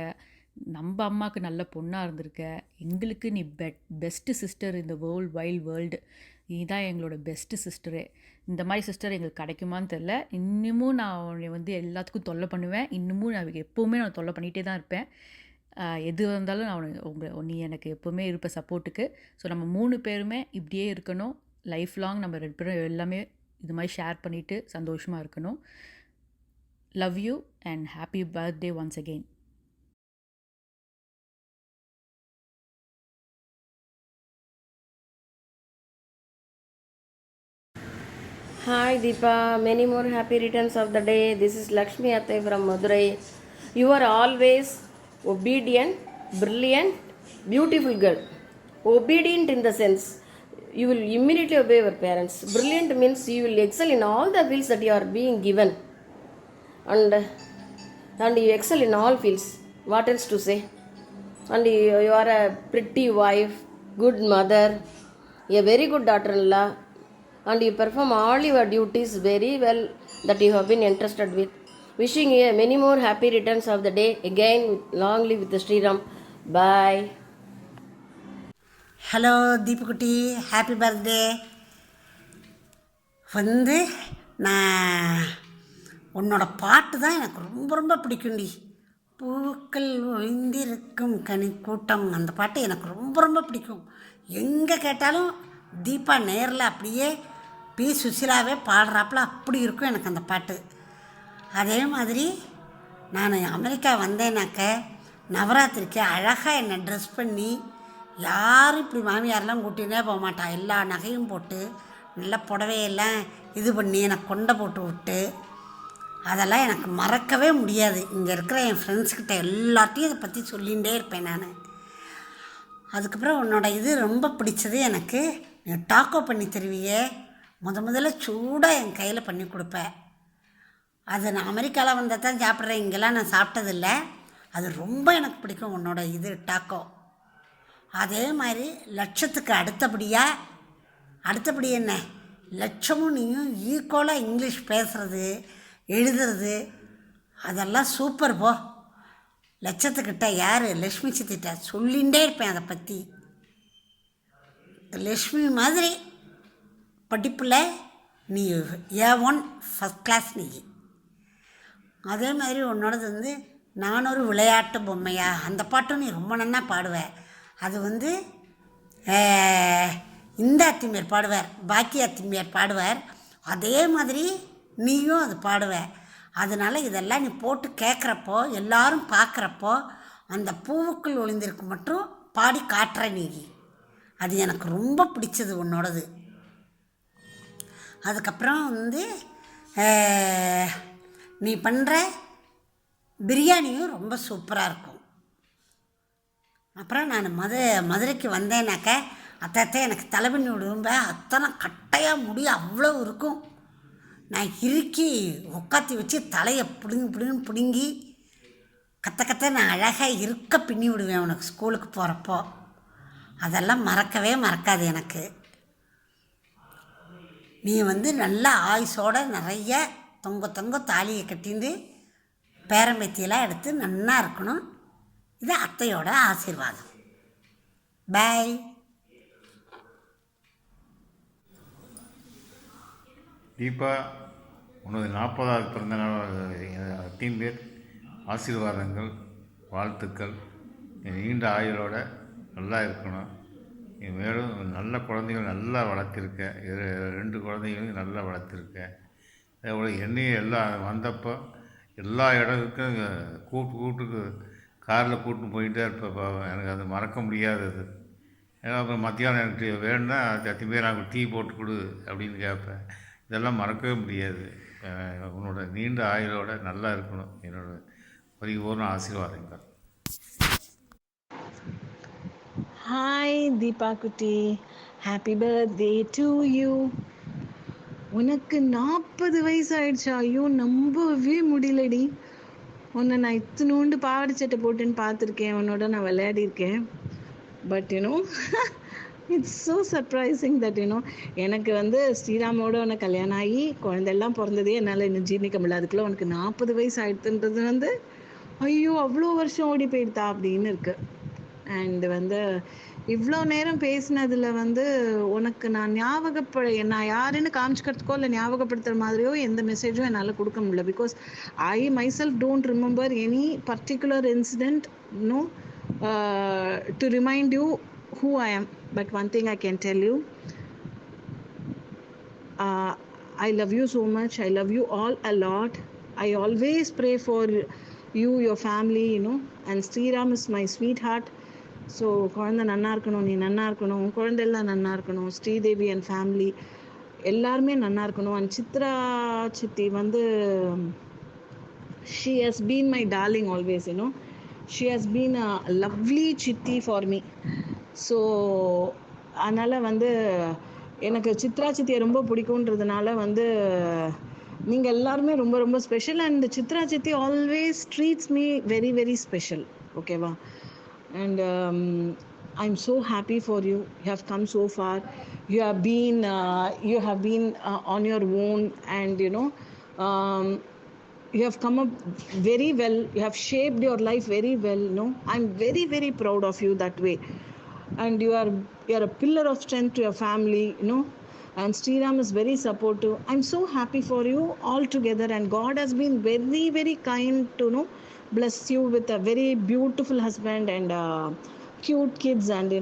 நம்ம அம்மாவுக்கு நல்ல பொண்ணாக இருந்திருக்க. எங்களுக்கு நீ பெஸ்ட்டு சிஸ்டர் இந்த வைல்ட் வேர்ல்டு. நீ தான் எங்களோட பெஸ்ட்டு சிஸ்டரு. இந்த மாதிரி சிஸ்டர் எங்களுக்கு கிடைக்குமான்னு தெரில. இன்னமும் நான் உன்னை எல்லாத்துக்கும் தொல்லை பண்ணுவேன். இன்னமும் நான் எப்போவுமே நான் தொல்லை பண்ணிகிட்டே தான் இருப்பேன். எது வந்தாலும் நான் நீ எனக்கு எப்போவுமே இருப்ப சப்போர்ட்டுக்கு. ஸோ நம்ம 3 பேருமே இப்படியே இருக்கணும். லைஃப் லாங் நம்ம 2 பேரும் எல்லாமே இது மாதிரி ஷேர் பண்ணிவிட்டு சந்தோஷமாக இருக்கணும். Love you and happy birthday once again. Hi Deepa, many more happy returns of the day. This is Lakshmi Athai from Madurai. You are always obedient, brilliant, beautiful girl. Obedient in the sense you will immediately obey your parents. Brilliant means you will excel in all the fields that you are being given. And you excel in all fields. What else to say? And you are a pretty wife, good mother, a very good daughter-in-law. And you perform all your duties very well that you have been entrusted with. Wishing you many more happy returns of the day. Again, long live with the Sriram. Bye. Hello தீபுக்குட்டி, happy birthday. நான் உன்னோட பாட்டு தான் எனக்கு ரொம்ப ரொம்ப பிடிக்கும்டி. பூக்கள் ஒழிந்திருக்கும் கனி கூட்டம், அந்த பாட்டு எனக்கு ரொம்ப ரொம்ப பிடிக்கும். எங்கே கேட்டாலும் தீபா நேரில் அப்படியே பி சுசிலாவே பாடுறாப்புல அப்படி இருக்கும் எனக்கு அந்த பாட்டு. அதே மாதிரி நான் அமெரிக்கா வந்தேனாக்க நவராத்திரிக்கு அழகாக என்னை ட்ரெஸ் பண்ணி, யாரும் இப்படி மாமியாரெலாம் கூட்டினே போக மாட்டா, எல்லா நகையும் போட்டு நல்லா புடவையெல்லாம் இது பண்ணி எனக்கு கொண்டை போட்டு விட்டு, அதெல்லாம் எனக்கு மறக்கவே முடியாது. இங்கே இருக்கிற என் ஃப்ரெண்ட்ஸ்கிட்ட எல்லாத்தையும் இதை பற்றி சொல்லிகிட்டே இருப்பேன் நான். அதுக்கப்புறம் உன்னோட இது ரொம்ப பிடிச்சது எனக்கு, நீ டாக்கோ பண்ணி தருவியே, முதல்ல சூடாக என் கையில் பண்ணி கொடுப்பேன். அது நான் அமெரிக்காவில் வந்தால் தான் சாப்பிட்றேன், இங்கெல்லாம் நான் சாப்பிட்டதில்லை. அது ரொம்ப எனக்கு பிடிக்கும் உன்னோட இது டாக்கோ. அதே மாதிரி லட்சத்துக்கு அடுத்தபடி என்ன, லட்சமும் நீயும் ஈக்குவலாக இங்கிலீஷ் பேசுகிறது எழுதுறது அதெல்லாம் சூப்பர். போ, லட்சத்துக்கிட்ட யார், லக்ஷ்மி சித்திட்ட சொல்லிகிட்டே இருப்பேன் அதை பற்றி. லக்ஷ்மி மாதிரி படிப்பில் நீ A1 ஃபஸ்ட் கிளாஸ் நீ. அதே மாதிரி உன்னோடது வந்து நான் ஒரு விளையாட்டு பொம்மையா, அந்த பாட்டும் நீ ரொம்ப நன்னா பாடுவ. அது வந்து இந்த அத்திமையர் பாடுவார், பாக்கிய அத்திமையர் பாடுவார். அதே மாதிரி நீயும் அது பாடுவ. அதனால் இதெல்லாம் நீ போட்டு கேட்குறப்போ, எல்லாரும் பார்க்குறப்போ அந்த பூவுக்குள் ஒளிந்திருக்கு மட்டும் பாடி காட்டுற நீ. அது எனக்கு ரொம்ப பிடிச்சது உன்னோடது. அதுக்கப்புறம் வந்து நீ பண்ணுற பிரியாணியும் ரொம்ப சூப்பராக இருக்கும். அப்புறம் நான் மதுரைக்கு வந்தேனாக்க அத்தை எனக்கு தலை பண்ணி விடுவேன். அத்தனை கட்டையாக முடி அவ்வளோ இருக்கும். நான் இறுக்கி உக்காத்தி வச்சு தலையை பிடுங்கி கத்த நான் அழகாக இருக்க பின்னி விடுவேன் உனக்கு ஸ்கூலுக்கு போகிறப்போ. அதெல்லாம் மறக்கவே மறக்காது எனக்கு. நீ வந்து நல்ல ஆயுசோட நிறைய தொங்க தாலியை கட்டிந்து பேரம்பேத்தியெல்லாம் எடுத்து நன்னா இருக்கணும். இது அத்தையோட ஆசீர்வாதம். பாய். தீபா, உனது 40வது பிறந்தநாள் டீம் பேர் ஆசீர்வாதங்கள், வாழ்த்துக்கள். நீ நீண்ட ஆயுளோட நல்லா இருக்கணும். நீ மேலும் நல்ல குழந்தைகள் நல்லா வளர்த்திருக்க. 2 குழந்தைகளையும் நல்லா வளர்த்திருக்க. அதேபோல் என்னையும் எல்லாம் வந்தப்போ எல்லா இடத்துக்கும் கூட்டுக்கு காரில் கூப்பிட்டு போயிட்டே இருப்பப்போ எனக்கு அது மறக்க முடியாதது. ஏன்னா அப்புறம் மத்தியானம் எனக்கு வேணும்னா அத்திமே நான் டீ போட்டு கொடு அப்படின்னு கேட்பேன். இதெல்லாம் மறக்கவே முடியாது. உன்னோட நீண்ட ஆயுளோட நல்லா இருக்கணும். என்னோட பரிபூர்ண ஆசீர்வாதங்கள். ஹாய் தீபா குட்டி, ஹாப்பி பர்த்டே டு யூ. உனக்கு 40 வயசு ஆயிடுச்சா? ஐயோ, நம்பவே முடியலடி. உன்னை நான் இத்தினோண்டு பாவாடை சட்டை போட்டுன்னு பார்த்துருக்கேன், உன்னோட நான் விளையாடிருக்கேன். But it's so surprising that எனக்கு வந்து ஸ்ரீராமோட உனக்கு கல்யாணம் ஆகி குழந்தையெல்லாம் பிறந்ததே என்னால் இன்னும் ஜீர்ணிக்க முடியல. அதுக்குள்ளே உனக்கு 40 வயசு ஆயிடுத்துன்றது வந்து ஐயோ அவ்வளோ வருஷம் ஓடி போயிடுதா அப்படின்னு இருக்கு. அண்ட் வந்து இவ்வளோ நேரம் பேசினதில் வந்து உனக்கு நான் நான் யாருன்னு காமிச்சிக்கிறதுக்கோ இல்லை ஞாபகப்படுத்துகிற மாதிரியோ எந்த மெசேஜும் என்னால் கொடுக்க முடியல. Because I myself don't remember any particular incident to remind you who I am. But one thing I can tell you, I love you so much. I love you all a lot. I always pray for you, your family, and Sriram is my sweetheart. So குழந்தை நன்னா இருக்கணும், நீ நன்னா இருக்கணும், குழந்தையெல்லாம் நன்னா இருக்கணும், Sridevi and family எல்லாருமே நன்னா இருக்கணும். அண்ட் சித்ரா சித்தி வந்து she has been my darling always. She has been a lovely chitti for me. So அதனால் வந்து எனக்கு சித்ரா சித்தியை ரொம்ப பிடிக்குன்றதுனால வந்து நீங்கள் எல்லாருமே ரொம்ப ரொம்ப ஸ்பெஷல். அண்ட் சித்ரா சித்தி always treats me very very special. ஓகேவா? And I'm so happy for you. You have come so far. You have been on your own, and you have come up very well. You have shaped your life very well. I'm very very proud of you that way. And you are a pillar of strength to your family. And Sriram is very supportive. I'm so happy for you all together, and God has been very very kind to bless you with a very beautiful husband and cute kids and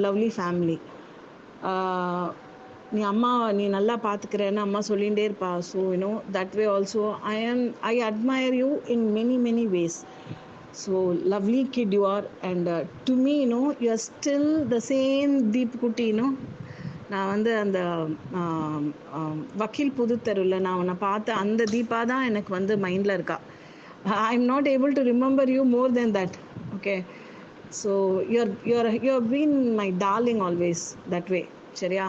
lovely family. நீ நல்லா பார்த்துக்கிறேன்னு அம்மா சொல்லிகிட்டே இருப்பா. So that way also I admire you in many many ways. So lovely kid you are, and to me you are still the same Deep Kutti. நான் வந்து அந்த வக்கீல் புதுத்தெருவில் நான் உன்னை பார்த்த அந்த தீபா தான் எனக்கு வந்து மைண்டில் இருக்கா. I'm not able to remember you more than that. Okay, so you're been my darling always that way. Chariya,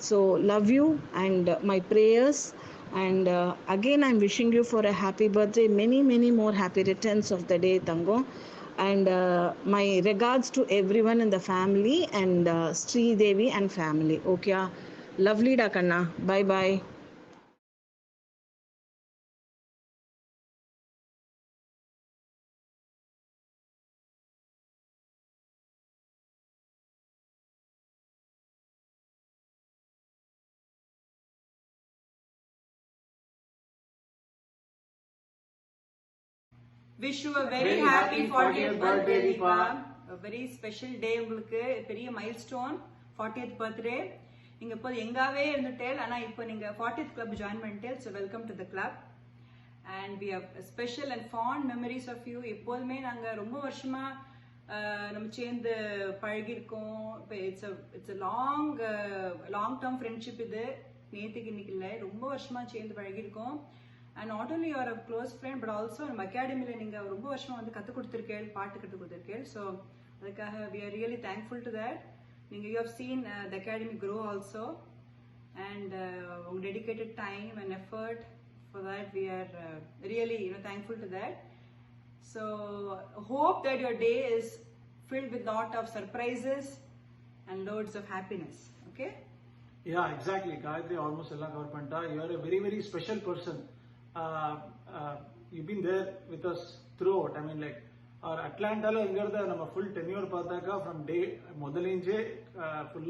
so love you and my prayers, and again I'm wishing you for a happy birthday, many many more happy returns of the day, Tango, and my regards to everyone in the family and Sri Devi and family. Okay, lovely da kanna, bye bye. Wish you a very happy 40th birthday, Deepa. A very special day உங்களுக்கு பெரிய milestone 40th birthday. நீங்க இப்போ எங்காவே இருந்துட்டேல் ஆனா இப்போ நீங்க 40th club join பண்ணிட்டேல். So welcome to the club. And we have special and fond memories of you. எப்போதுமே நாங்க ரொம்ப வருஷமா நம்ம சேர்ந்து பழகிருக்கோம். It's a long term friendship இது. நேத்துக்கு இன்னைக்கு இல்லை, ரொம்ப வருஷமா சேர்ந்து பழகிருக்கோம். And not only you are a close friend but also நம்ம அகாடமில நீங்க ரொம்ப வருஷமா வந்து கத்து கொடுத்திருக்கீங்க, பாட்டு கத்து கொடுத்திருக்கீங்க. So அதுக்காக we are really thankful to that. நீங்க you have seen the academy grow also, and உங்க dedicated time and effort, for that we are really thankful to that. So hope that your day is filled with lot of surprises and loads of happiness. Okay? Yeah, exactly. Gayatri almost ella cover panta. You are a very very special person. You've been there with us throughout. I mean, like our Atlanta la engarda nama full tenure pathaka from day modalinje full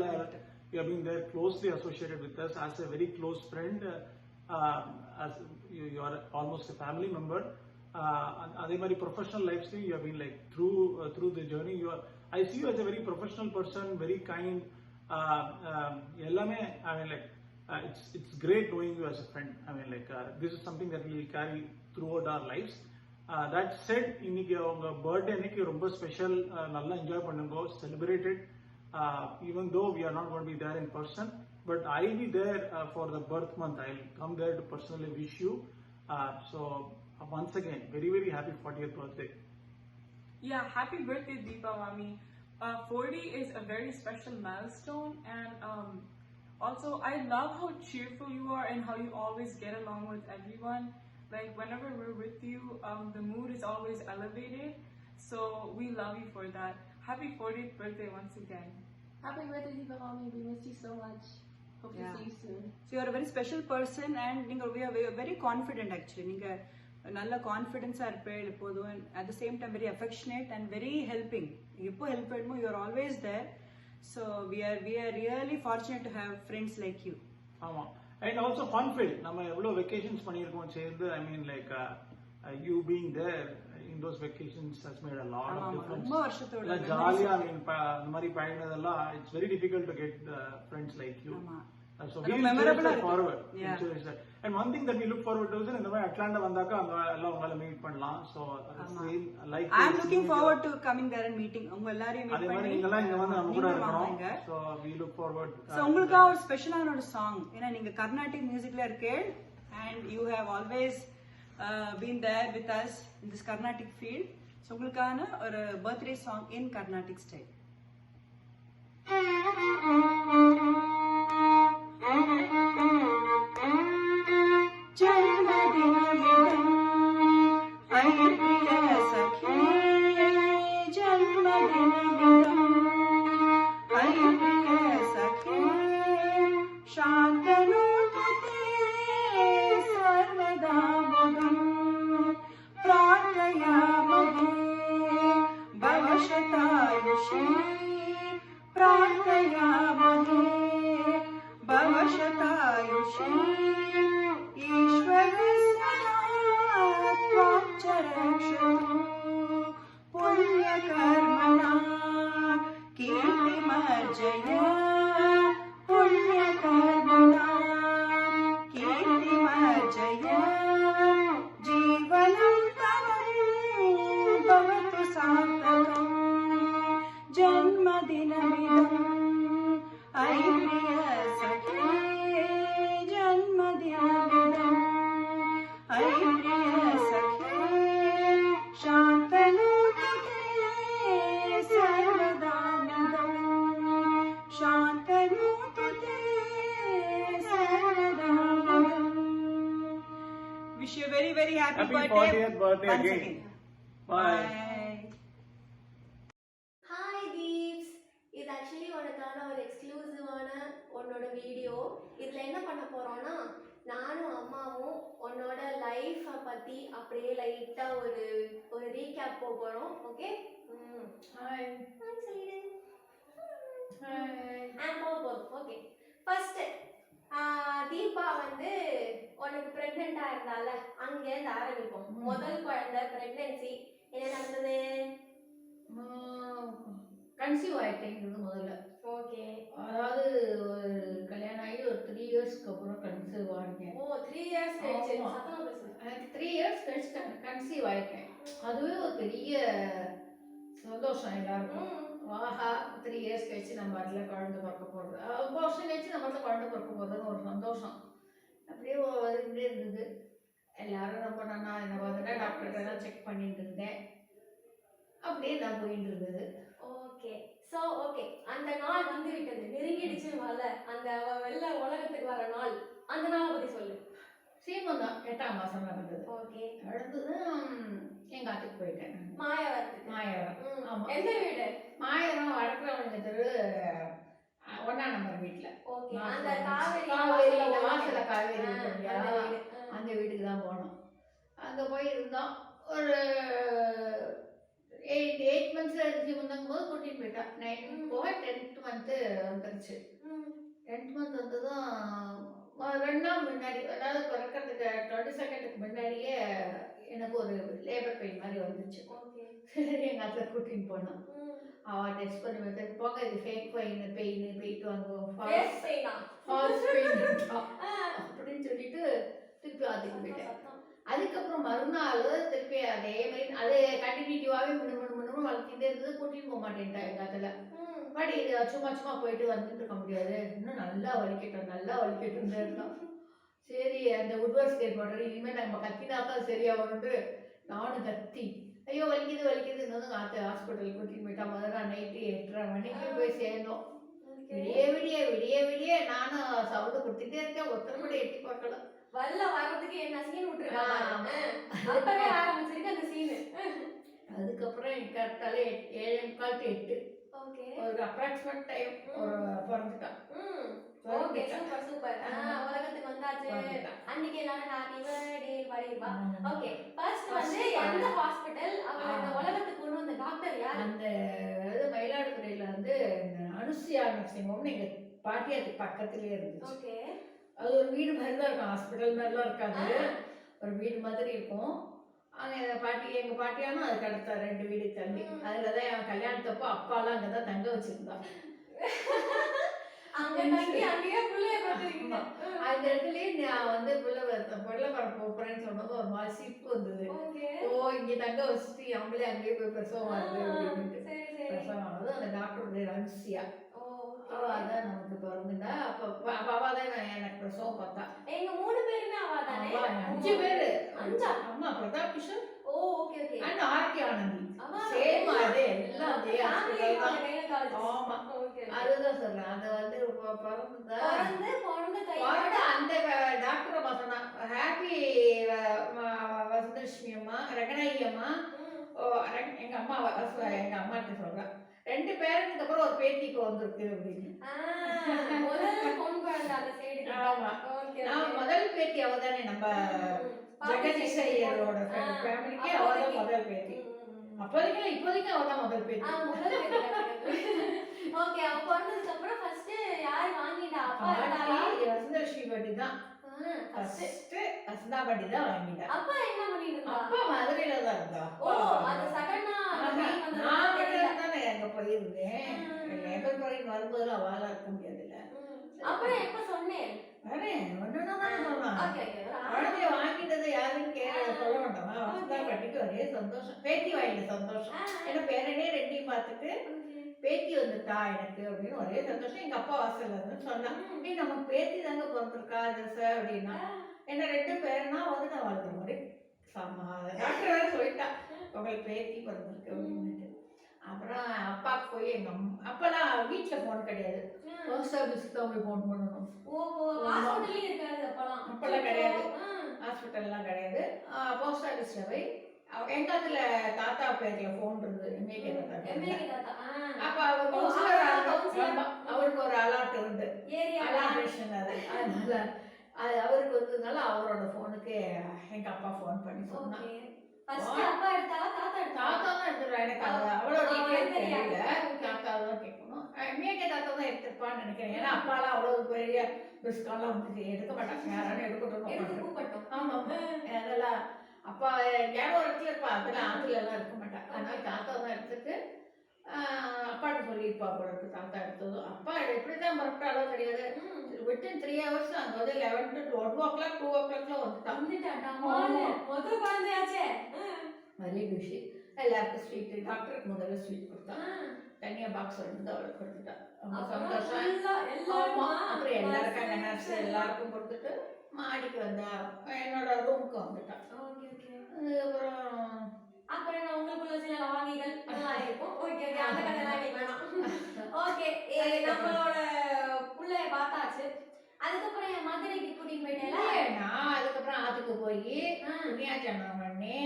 you have been there closely associated with us as a very close friend. As you are almost a family member. Adhe mari professional life you have been like through the journey. I see you as a very professional person, very kind. Ellame, I mean, like it's great knowing you as a friend. I mean, like this is something that we will carry throughout our lives. That said, இன்னைக்கு உங்க birthday அன்னைக்கு ரொம்ப special, நல்லா enjoy பண்ணுங்க, celebrate it. Even though we are not going to be there in person, but I'll be there for the birth month. I'll come there to personally wish you. So once again, very very happy 40th birthday. Yeah, happy birthday, Deepa Mami. 40 is a very special milestone, and also I love how cheerful you are and how you always get along with everyone. Like whenever we're with you, the mood is always elevated. So we love you for that. Happy 40th birthday once again. Happy birthday, Deepa Mami. We missed you so much. Hope to see you soon. So you are a very special person, and we are very confident actually. நீங்க நல்ல கான்ஃபிடென்ஸா இருப்பேன் எப்போதும். At the same time very affectionate and very helping. எப்போ help வேணுமோ you are always there. So we are really fortunate to have friends like you. ஆமா. And also fun filled. நம்ம எவ்வளவு vacations பண்ணிருக்கோம் சேர்ந்து. I mean, like you being there in those vacations has made a lot of difference. ரொம்ப வருஷத்தோட ஜாலியா இந்த மாதிரி பழகினதெல்லாம் it's very difficult to get friends like you. So we look forward. And one thing that we look forward to is இந்த மாதிரி Atlanta வந்தாக்க அங்க எல்லாம் உங்களை மீட் பண்ணலாம். So like I am looking forward to coming there and meeting உங்க எல்லாரையும் meet பண்ணி. நீங்க எல்லாம் இங்க வந்து நம்ம கூட இருக்கணும். So we look forward. So உங்களுக்கு ஒரு ஸ்பெஷலான ஒரு சாங், ஏன்னா நீங்க கர்நாடிக் மியூசிக்ல இருக்கே, and you have always been there with us in this Carnatic field. So உங்களுக்கான ஒரு birthday song in Carnatic style. Wish you a very very happy birthday. 40th birthday again. Bye. Hi Deeps, இது actually உனக்கான ஒரு எக்ஸ்க்ளூசிவான உன்னோட video. இதில் என்ன பண்ண போகிறோன்னா, நானும் அம்மாவும் உன்னோட லைஃப்பை பற்றி அப்படியே லைட்டாக ஒரு ரீகேப் போக போகிறோம். ஓகே? ஹாய் ஹாய் சொல்லிடு. ஹாய் போக போதும். ஓகே, ஃபஸ்ட்டு தீபா வந்து உனக்கு ப்ரெக்னென்ட் இருந்தால அங்கேருந்து ஆரம்பிப்போம். முதல் குழந்தை பிரெக்னன்சி என்ன நடந்தது? கன்சீவ் ஆகிட்டேங்கிறது முதல்ல. ஓகே. அதாவது ஒரு கல்யாணம் ஆகி ஒரு 3 இயர்ஸ்க்கு அப்புறம் கன்சீவ் ஆகிட்டேன். ஓ 3 இயர்ஸ் கழிச்சு. ஆமா. சத்தமா பேசுங்க. எனக்கு 3 இயர்ஸ் கழிச்சு கன்சீவ் ஆகிட்டேன். அதுவே ஒரு பெரிய சந்தோஷம் எல்லாருக்கும். ஆஹா 3 இயர்ஸ் கழிச்சு நம்ம அதில் குழந்தை பிறக்க போகிறது, ரொம்ப வருஷம் கழிச்சு நம்ம அதில் குழந்தை பிறக்க போகிறதுன்னு ஒரு சந்தோஷம் அப்படியே வந்துட்டே இருந்தது. எல்லாரும் ரொம்ப நானா என்ன பார்த்தா டாக்டர்கிட்ட செக் பண்ணிட்டு இருந்தேன். அப்படியே நான் போயிட்டு இருந்தது. ஓகே. சோ ஓகே, அந்த நாள் வந்து விட்டது, நெருங்கிடுச்சு. அந்த வெள்ள உலகத்துக்கு வர நாள், அந்த நாளை பத்தி சொல்லு. சீமம் தான் 8ஆம் மாதம் நடந்தது. ஓகே. அடுத்தது எங்கள் ஆத்துக்கு போயிட்டேன். மாயவரத்துக்கு. மாயவரம். ஆமாம். எந்த வீடு? மாயவரம் வடக்குறவங்க தெரு 1ஆம் நம்பர் வீட்டில். ஓகே. அந்த காவேரி வாசல காவேரி இருக்கும் இல்லையா, அந்த வீட்டுக்கு தான் போனோம். அங்கே போய் இருந்தோம். ஒரு 8 months இருந்துச்சு. முந்தங்கும்போது கூட்டிகிட்டு போயிட்டா. 9 போக 10th month வந்துருச்சு. 10th month வந்ததும் 2 நாள் முன்னாடி, அதாவது பிறக்கிறதுக்கு 22nd முன்னாடியே எனக்கு ஒரு லேபர் பெயின் மாதிரி வந்துச்சு. சரி எங்கள் அத்தை கூட்டின்னு போனோம். அவள் டெஸ்ட் பண்ணி வந்து போங்க இது ஃபேக் பெயின் போயிட்டு வாங்குவோம், ஃபால்ஸ் பெயின் அப்படின்னு சொல்லிட்டு திருப்பி ஆத்துக்கு போயிட்டேன். அதுக்கப்புறம் மறுநாள் திருப்பி அதே மாதிரி அது கண்டினியூட்டிவாகவே முன்னு வளர்த்திட்டே இருந்தது. கூட்டின்னு போக மாட்டேன்ட்டா எங்கள் அதில். பட் இது சும்மா போயிட்டு வந்துட்டு இருக்க முடியாது, இன்னும் நல்லா வலிக்கட்டும் இருந்தோம். சரி அந்த உட்வர்ஸ் கேட் பண்ணுறது இனிமேல் நம்ம கத்தினா தான் சரியாக வரும்னு நானும் கத்தி ஐயோ வலிக்குது இன்னும் ஹாஸ்பிட்டலுக்கு கூட்டின்னு போயிட்டா. முதல்ல நைட்டு 8:30 மணிக்கு போய் சேர்ந்தோம். விடிய நானும் சவுண்டு கொடுத்துட்டே இருக்கேன். ஒருத்தர் கூட எட்டி பார்க்கல. வரதுக்கு என்ன சீன் விட்டுருக்காங்க, அப்பவே ஆரம்பிச்சிருக்கு அந்த சீனு. அதுக்கப்புறம் கரெக்டாலே 7:45 to 8 ஒரு அப்ராக்சிமேட் டைம் ஒரு பிறந்துட்டான். Okay, super. உலகத்துக்கு வந்தாச்சு. அன்னைக்கு எல்லாரும் ஹாப்பி பர்த்டே பாடிருப்பா. ஓகே, ஃபர்ஸ்ட் வந்து எந்த ஹாஸ்பிடல் அவங்க இந்த உலகத்துக்கு கொண்டு வந்த டாக்டர் யார்? அந்த மயிலாடுதுறையில வந்து அனுசியா நர்சிங் ஹோம் எங்க பாட்டியாத்துக்கு பக்கத்துலயே இருந்துச்சு. ஓகே. அது ஒரு வீடு மாதிரி தான் இருக்கும், ஹாஸ்பிட்டல் மாதிரிலாம் இருக்காது, ஒரு வீடு மாதிரி இருக்கும். அங்கே எங்கள் பாட்டியானும் அதுக்கு அடுத்த 2 வீடு தள்ளி. அதில் தான் என் கல்யாணத்தப்போ அப்பாலாம் அங்கே தான் தங்க வச்சுருந்தான். அந்த இடத்துலயே நான் வந்து பிள்ளை பரப்ப போறேன்னு சொன்னது ஒரு மாதிரி சிரிப்பு வந்தது. ஓ இங்கே தங்க வச்சுட்டு நம்மளே அங்கேயே போய் பிரசவம் ஆகுது அப்படின்ட்டு. பிரசவம் ஆனது அந்த டாக்டருடைய ரன்சியா அதான் நமக்கு பிறந்துட்டா. அப்போ அவா தான் எனக்கு பிரசவம் பார்த்தா. எங்க 3 பேருமே அவா தானே? 5 பேரு. அம்மா Prathap Kishore, and RK Anandhi, same அதே எல்லாம் அதே ஹாஸ்பிட்டல் தான். ஆமா, அதுதான் சொல்றேன். அது வந்து பிறந்ததா அந்த டாக்டர் சொன்னா ஹாப்பி வசந்தலட்சுமி அம்மா, ரகநாயகி அம்மா, எங்க அம்மா எங்க அம்மாட்ட சொல்றேன் 2 பேருக்கு அப்புறம் ஒரு பேத்திக்கு வந்திருக்கு அப்படின்னு. நான் முதல் பேத்தி அவதானே, நம்ம ஜெகதீஷ் ஐயரோட ஃபேமிலிக்கு அவதான் முதல் பேத்தி. இப்போதைக்கு அவதான் முதல் பேத்தி. ஓகே, அப்ப வந்ததுக்கு அப்புறம் ஃபர்ஸ்ட் யார் வாங்கிட்டா? அப்பா வசந்தலட்சுமி பாட்டி தான் ஃபர்ஸ்ட். வசந்தா பாட்டி தான் வாங்கிட்டா. அப்பா என்ன பண்ணிட்டு இருந்தா? அப்பா மதுரையில தான் இருந்தா. அது சடனா நான் தானே அங்க போயிருந்தேன். லேபர் பாயிண்ட் வரும்போது அவளால இருக்க முடியாதுல்ல. அப்புறம் எப்ப சொன்னேன்? வரேன் ஒன்றுனா தான் சொல்லலாம். குழந்தைய வாங்கிட்டது யாருன்னு சொல்ல மாட்டோமா? வசந்தா பாட்டிக்கு ஒரே சந்தோஷம், பேத்தி வாங்கிட்ட சந்தோஷம். ஏன்னா பேரனே 2யும் பார்த்துட்டு பேத்தி வந்துட்டா எனக்கு அப்படின்னு ஒரே சந்தோஷம். எங்க அப்பா வாசல்ல இருந்து சொன்னான், நீ நமக்கு பேத்தி தாங்க பிறந்திருக்கா தச அப்படின்னா. என்ன 2 பேருனா வந்து நான் வாழ்க்கை மாதிரி டாக்டர் வேற சொல்லிட்டா உங்களுக்கு பேத்தி பிறந்திருக்கு அப்படின்ட்டு. அப்புறம் அப்பாவுக்கு போய் அப்பெல்லாம் வீட்டில் ஃபோன் கிடையாது, போஸ்ட் ஆஃபீஸ்க்கு தான் போய் ஃபோன் பண்ணணும். அப்பெல்லாம் கிடையாது, ஹாஸ்பிட்டல்லாம் கிடையாது. போஸ்ட் ஆஃபீஸில் போய் எங்க அதுல தாத்தா பேர்ல ஃபோன் இருந்தது, எம்ஏகே தாத்தா. அப்ப அவருக்கு ஒரு அலாட் உண்டு, அலாரேஷன். அதனால அது அவருக்கு வந்ததுனால அவரோட ஃபோனுக்கு எங்க அப்பா ஃபோன் பண்ணி சொன்னாங்க. தாத்தா தான் எடுத்துருவா. எனக்கு அவ்வளோ டீட்டெயில் தெரியல, தாத்தா தான் கேட்கணும். எம்ஏகே தாத்தா தான் எடுத்துருப்பான்னு நினைக்கிறேன். ஏன்னா அப்பாலாம் அவ்வளோ பெரிய பிஸ்காலாம் வந்து எடுக்க மாட்டாங்க, யாராலும் எடுக்கட்டும். ஆமாம், எங்கேயாவது ஒரு இடத்துல இருப்பா, அதெல்லாம் ஆற்றுல எல்லாம் இருக்க மாட்டா. அதனால தாத்தா தான் எடுத்துட்டு அப்பாட்ட சொல்லியிருப்பா போல இருக்கு. தாத்தா எடுத்ததும் அப்பா எப்படி தான் புறப்பட்டாலோ தெரியாது. வித்தின் 3 hours அங்கே வந்து 11 to 1 o'clock 2 o'clockலாம் முதல் குழந்தையாச்சே. வெரி குஷி. எல்லாருக்கும் ஸ்வீட்டு, டாக்டருக்கு முதல்ல ஸ்வீட் கொடுத்தா, தனியாக பாக்ஸ் வந்து அவளுக்கு கொடுத்துட்டா. அவங்க சந்தோஷம். அப்புறம் எல்லாருக்கும் அங்கே நர்ஸ் எல்லாருக்கும் கொடுத்துட்டு மாடிக்கு வந்தா, என்னோட ரூமுக்கு வந்துட்டா. அதுக்கப்புறம் அப்புறம் நான் உங்களுக்குள்ள சில வாங்கிகள் அதெல்லாம் இருக்கும். ஓகே ஓகே, அந்த கதைலாம் வேணாம். ஓகே, நம்மளோட புள்ளைய பார்த்தாச்சு. அதுக்கப்புறம் என் மதுரைக்கு கூட்டிட்டு போயிட்டேன். நான் அதுக்கப்புறம் ஆத்துக்கு போய் புண்ணியாச்சனம் பண்ணி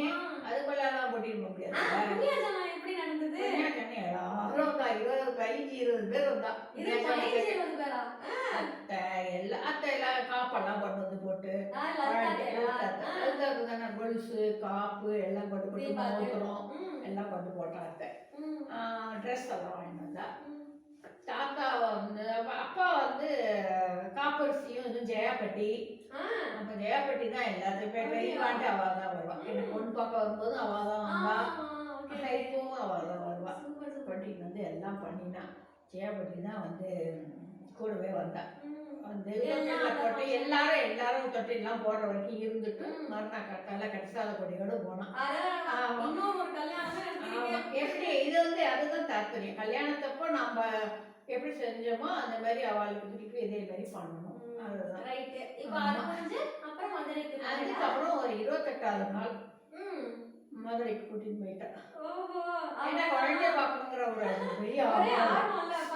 அதுக்குள்ளெல்லாம் கூட்டிட்டு போக முடியாது. புண்ணியாச்சனம் எப்படி நடந்தது? புண்ணியாச்சனம் எல்லாரும் வந்தா, 20 பேர் வந்தா. 20 பேரா? அத்தை எல்லாம் காப்பெல்லாம் கொண்டு வந்து போட்டு, தானே கொலுசு காப்பு எல்லாம் கொண்டு போட்டு, மோதிரம் எல்லாம் கொண்டு போட்டா. அத்தை ட்ரெஸ் எல்லாம் வாங்கிட்டு வந்தா. தாத்தா வந்து அப்பா வந்து காப்பரிசியும் இதுவும் ஜெயாப்பட்டி. அப்போ ஜெயாப்பட்டி தான் எல்லாத்தையுமே பெரியவான்ட்டு அவள் தான் வருவாள். எனக்கு பொண்ணு பார்க்க வரும்போதும் அவள் தான் வந்தா, இப்போவும் அவள் தான் வருவா. பட்டிக்கு வந்து எல்லாம் பண்ணினா. ஜெயாப்பட்டி தான் வந்து கூடவே வந்தா. வந்து போட்டு எல்லாரும் தொட்டிலாம் போடுற வரைக்கும் இருந்துட்டு மறுநாள் கட்டால கடைசாத கொடியோடு போனான். எப்படி இது வந்து அதுதான் தாற்பயம். கல்யாணத்தப்போ நம்ம எப்படி செஞ்சோமோ அந்த மாதிரி அவளுக்கு திருப்பி இதே மாதிரி பண்ணணும். அதுதான். அதுக்கப்புறம் ஒரு 28வது நாள் மதுரைக்கு கூட்டிட்டு போயிட்டா. ஏன்னா குழந்தைய பார்க்கணுங்கிற ஒரு பெரிய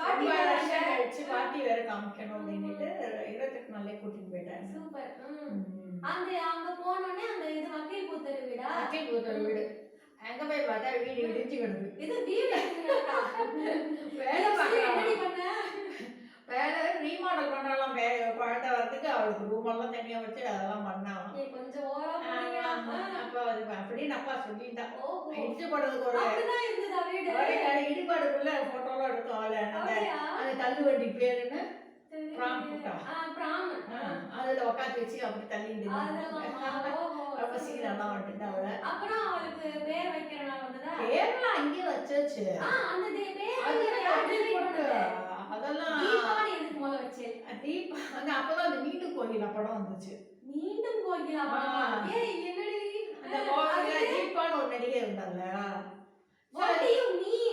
ரொம்ப வருஷம் கழிச்சு பாட்டி வேற காமிக்கணும் அப்படின்ட்டு 28 நாளே கூட்டிட்டு போயிட்டேன். சூப்பர். அங்க போனோடனே அந்த இது வக்கீல் பூத்தர் வீடா? வக்கீல் பூத்தர் வீடு. அங்க போய் பார்த்தா வீடு இடிஞ்சு கிடக்கு. இது வீடு வேலை பார்க்க வேலை ரீமாடல் பண்ணலாம். குழந்தை வரதுக்கு அவளுக்கு ரூம் எல்லாம் தனியா வச்சு அதெல்லாம் பண்ணாலும் கொஞ்சம் அப்போ அப்படின்னு அப்பா சொல்லிட்டா. இடிச்சு போடுறதுக்கு ஒரு இடிபாடுக்குள்ள போட்டோலாம் எடுத்தோம். அவளை அந்த தள்ளு வண்டி பேருன்னு அதுல உட்காந்து வச்சு அப்படி தள்ளிட்டு ரொம்ப சீக்கிரம் வந்துட்டு அவளை. அப்புறம் அவளுக்கு பேர் வைக்கிற நாள் வந்ததா? பேர்லாம் அங்கேயே வச்சாச்சு. அதெல்லாம் எதுக்கு முதல்ல வச்சு தீபா வந்து அப்பதான் அந்த மீண்டும் கோயிலா படம் வந்துச்சு. மீண்டும் கோயிலா படம்? அந்த கோயில தீபான்னு ஒரு நடிகை இருந்தால,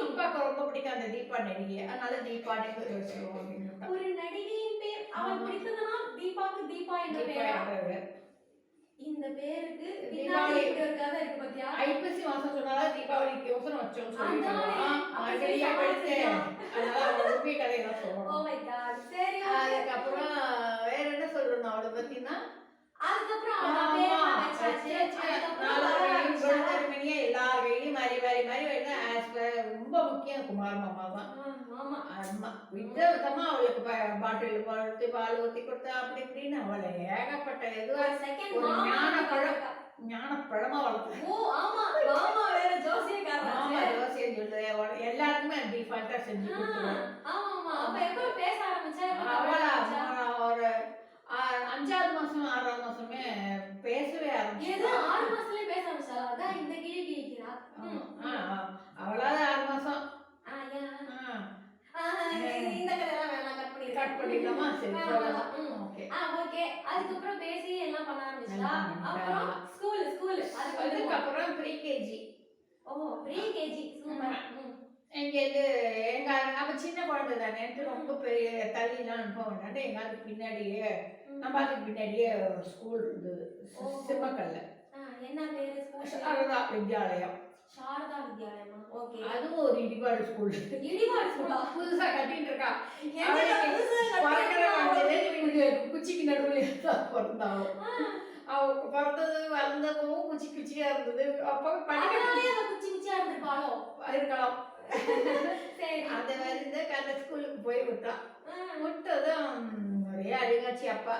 அப்பாவுக்கு ரொம்ப பிடிக்கும் அந்த தீபா நடிகை. அதனால தீபானே பேர் வச்சிருவோம். ஒரு நடிகையின் பேர் அவள் பிடித்ததுன்னா தீபாக்கு தீபா என்ற பேர். இந்த பேருக்கு பின்னாடி எப்படி ஒரு கதை இருக்கு பாத்தியா? ஐப்பசி மாசம் சொன்னால தீபாவளிக்கு யோசனை வச்சோம் சொல்லிடுவோம். சரியா படிச்சு அதனால உண்மை கதையெல்லாம் சொல்லுவோம். Oh my God. சரி, அதுக்கப்புறம் வேற என்ன சொல்லணும் அவளை பத்தினா? அதுக்கப்புறம் எல்லார் கையிலையும் மாறி ரொம்ப முக்கியம் குமார் மாமா தான். ஆமா விதவிதமா அவளுக்கு பாட்டில் படுத்து பால் ஊற்றி கொடுத்தா அப்படி இப்படின்னு அவளை ஏகப்பட்ட ஞானப்பழமா வளர்த்து. ஜோசியம் சொல்லு எல்லாருக்குமே டிஃபால்ட்டா செஞ்சு கொடுத்துருவாங்க. அவளா ஒரு 5வது மாசம் 6வது மாசமே பேசவே ஆரம்பிச்சு. 6 மாசத்துலயே பேச ஆரம்பிச்சா? அதான் இந்த கிளி கிளிக்கிறா. அவளாவது 6 மாசம். இந்த கதையெல்லாம் வேணாம், கட் பண்ணிடலாமா? சரி சொல்லலாம். ஓகே. அதுக்கப்புறம் பேசி எல்லாம் பண்ண ஆரம்பிச்சா. அப்புறம் ஸ்கூல் அதுக்கப்புறம் ப்ரீ கேஜி. ஓ ப்ரீ கேஜி. சூப்பர். எங்கேருந்து அப்ப சின்ன குழந்தை தானேன்ட்டு ரொம்ப பெரிய தள்ளிலாம் அனுப்ப வேண்டாம். எங்காவது பின்னாடியே நம்ம அதுக்கு பின்னாடியே ஸ்கூல் இருந்தது சிம்மக்கல்ல. என்ன பேரு? சாரதா வித்யாலயம். சாரதா வித்யாலயமா? ஓகே. அதுவும் ஒரு இடிபாடு ஸ்கூல். இடிபாடு ஸ்கூலா? புதுசா கட்டிட்டு இருக்கா. குச்சிக்கு நடுவில் பிறந்தாலும் அவ பிறந்தது வளர்ந்ததும் குச்சியா இருந்தது. அப்போ குச்சி குச்சியா இருந்திருப்பாளோ? இருக்கலாம். அந்த மாதிரி இந்த அந்த ஸ்கூலுக்கு போய் விட்டான். விட்டதும் ஒரே அழுகாச்சி. அப்பா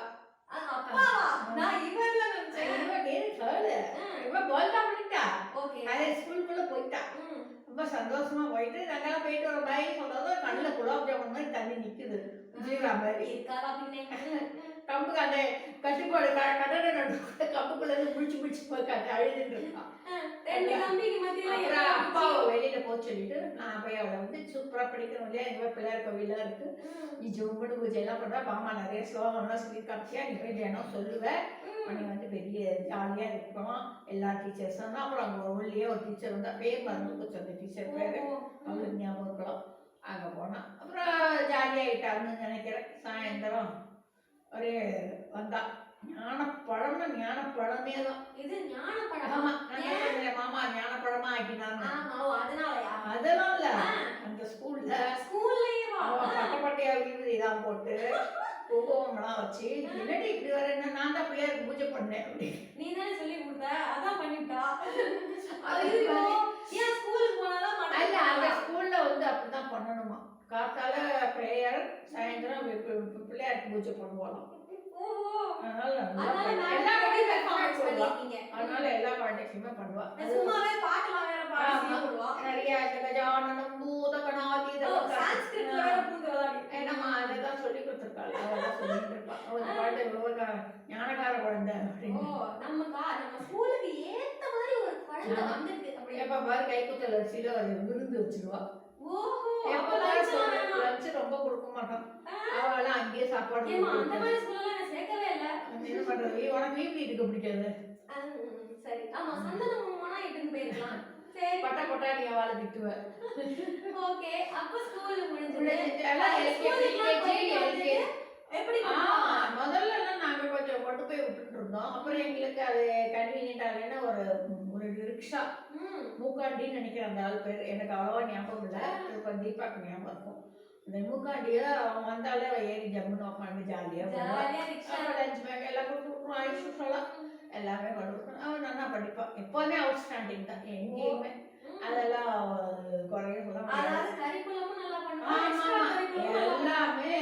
ஸ்கூலுக்குள்ள போயிட்டா. ரொம்ப சந்தோஷமா போயிட்டு நாங்கெல்லாம் போயிட்டு ஒரு பாய் சொன்னதும் கண்ணில் குலாப் ஜாமுன் மாதிரி தண்ணி நிக்குது. ஜீரா மாதிரி கம்புக்கு அந்த கட்டுப்பாடு கடனை நடுவு கம்புக்குள்ளேருந்து முடிச்சு பார்க்காது அழுதுன்னு இருக்கான். அப்புறம் அப்பாவை வெளியில போக சொல்லிட்டு நான் போய் அவளை வந்து சூப்பராக படிக்கணும் இல்லையா, எங்கள் பிள்ளையார் கோவிலாக இருக்கு, நீ ஜோம்பு பூஜை எல்லாம் பண்ணுறா, பாமா நிறைய ஸ்லோகம்லாம் சொல்லி காமிச்சியா, நீ போய் தினம் சொல்லுவேன், நீ வந்து பெரிய ஜாலியாக இருக்கணும் எல்லா டீச்சர்ஸும். அப்புறம் அங்கே உள்ளே ஒரு டீச்சர் வந்து பேர் மறந்து போச்சு, அந்த டீச்சர் பேர் அவளுக்கு ஞாபகம் இருக்கலாம். அங்கே போனான். அப்புறம் ஜாலியாகிட்டாருன்னு நினைக்கிறேன். சாயந்தரம் ஒரே வந்தா ஞானப்பழம்னா ஞானப்பழமே தான். இது ஞானப்பழம். ஆமா, மாமா ஞானப்பழமா ஆக்கினாங்க. அதெல்லாம் இல்ல, அந்த ஸ்கூல்ல பட்டையா விழுது இதான் போட்டு குங்குமம்லாம் வச்சு, என்னடி இப்படி வர, என்ன நான் தான் பிள்ளையாருக்கு பூஜை பண்ணேன் அப்படி. நீ தானே சொல்லி கொடுத்த, அதான் பண்ணிட்டா. ஏன் ஸ்கூலுக்கு போனாலும் இல்ல, அந்த ஸ்கூல்ல வந்து அப்படிதான் பண்ணணுமா, காத்தால பிரேயர், சாயந்தரம் பிள்ளையாருக்கு பூஜை பண்ணுவாங்க. அதனால எல்லா கான்டெக்ட்லயுமே பண்ணுவா. நிறைய கஜானனம் பூத கணாதீத என்னம்மா அதான் சொல்லி கொடுத்துருக்காள், அதெல்லாம் சொல்லிட்டு இருப்பா. ஒரு பாட்டு ஞானகார குழந்தை அப்படின்னு. எப்ப பாரு கைக்குத்தல் அரிசியில விருந்து வச்சிருவா. ரொம்ப கொடுக்க மாட்டோம், அவெல்லாம் அங்கேயே சாப்பாடு. என்ன பண்றது, உனக்கு வீட்டுக்கு பிடிக்காது. சரி, ஆமா, சந்தனமா இட்டுன்னு போயிருக்கலாம். சரி, பட்டா பட்டா நீ அவளை திட்டுவேன். ஓகே, அப்ப ஸ்கூல் முடிஞ்சது. எப்படி முதல்ல எல்லாம் நாங்க கொஞ்சம் கொண்டு போய் விட்டுட்டு இருந்தோம். அப்புறம் எங்களுக்கு அது கன்வீனியன்ட் ஆகலைன்னா ஒரு ரிக்ஷா, மூக்காண்டின்னு நினைக்கிறேன் அந்த ஆள் பேர், எனக்கு அவ்வளவா ஞாபகம் இல்லை, இப்போ தீபாக்கு ஞாபகம் இருக்கும். அந்த மூக்காண்டியில அவன் வந்தாலே ஏறி ஜம்முன்னு உட்காந்து ஜாலியா லஞ்ச் பேக் எல்லாம் கொடுத்துருக்கணும், ஐஷுஷெல்லாம் எல்லாமே கொடுக்கணும். அவன் நல்லா படிப்பான், எப்போதுமே அவுட் ஸ்டாண்டிங் தான் எங்கேயுமே, அதெல்லாம் குறைய சொல்ல எல்லாமே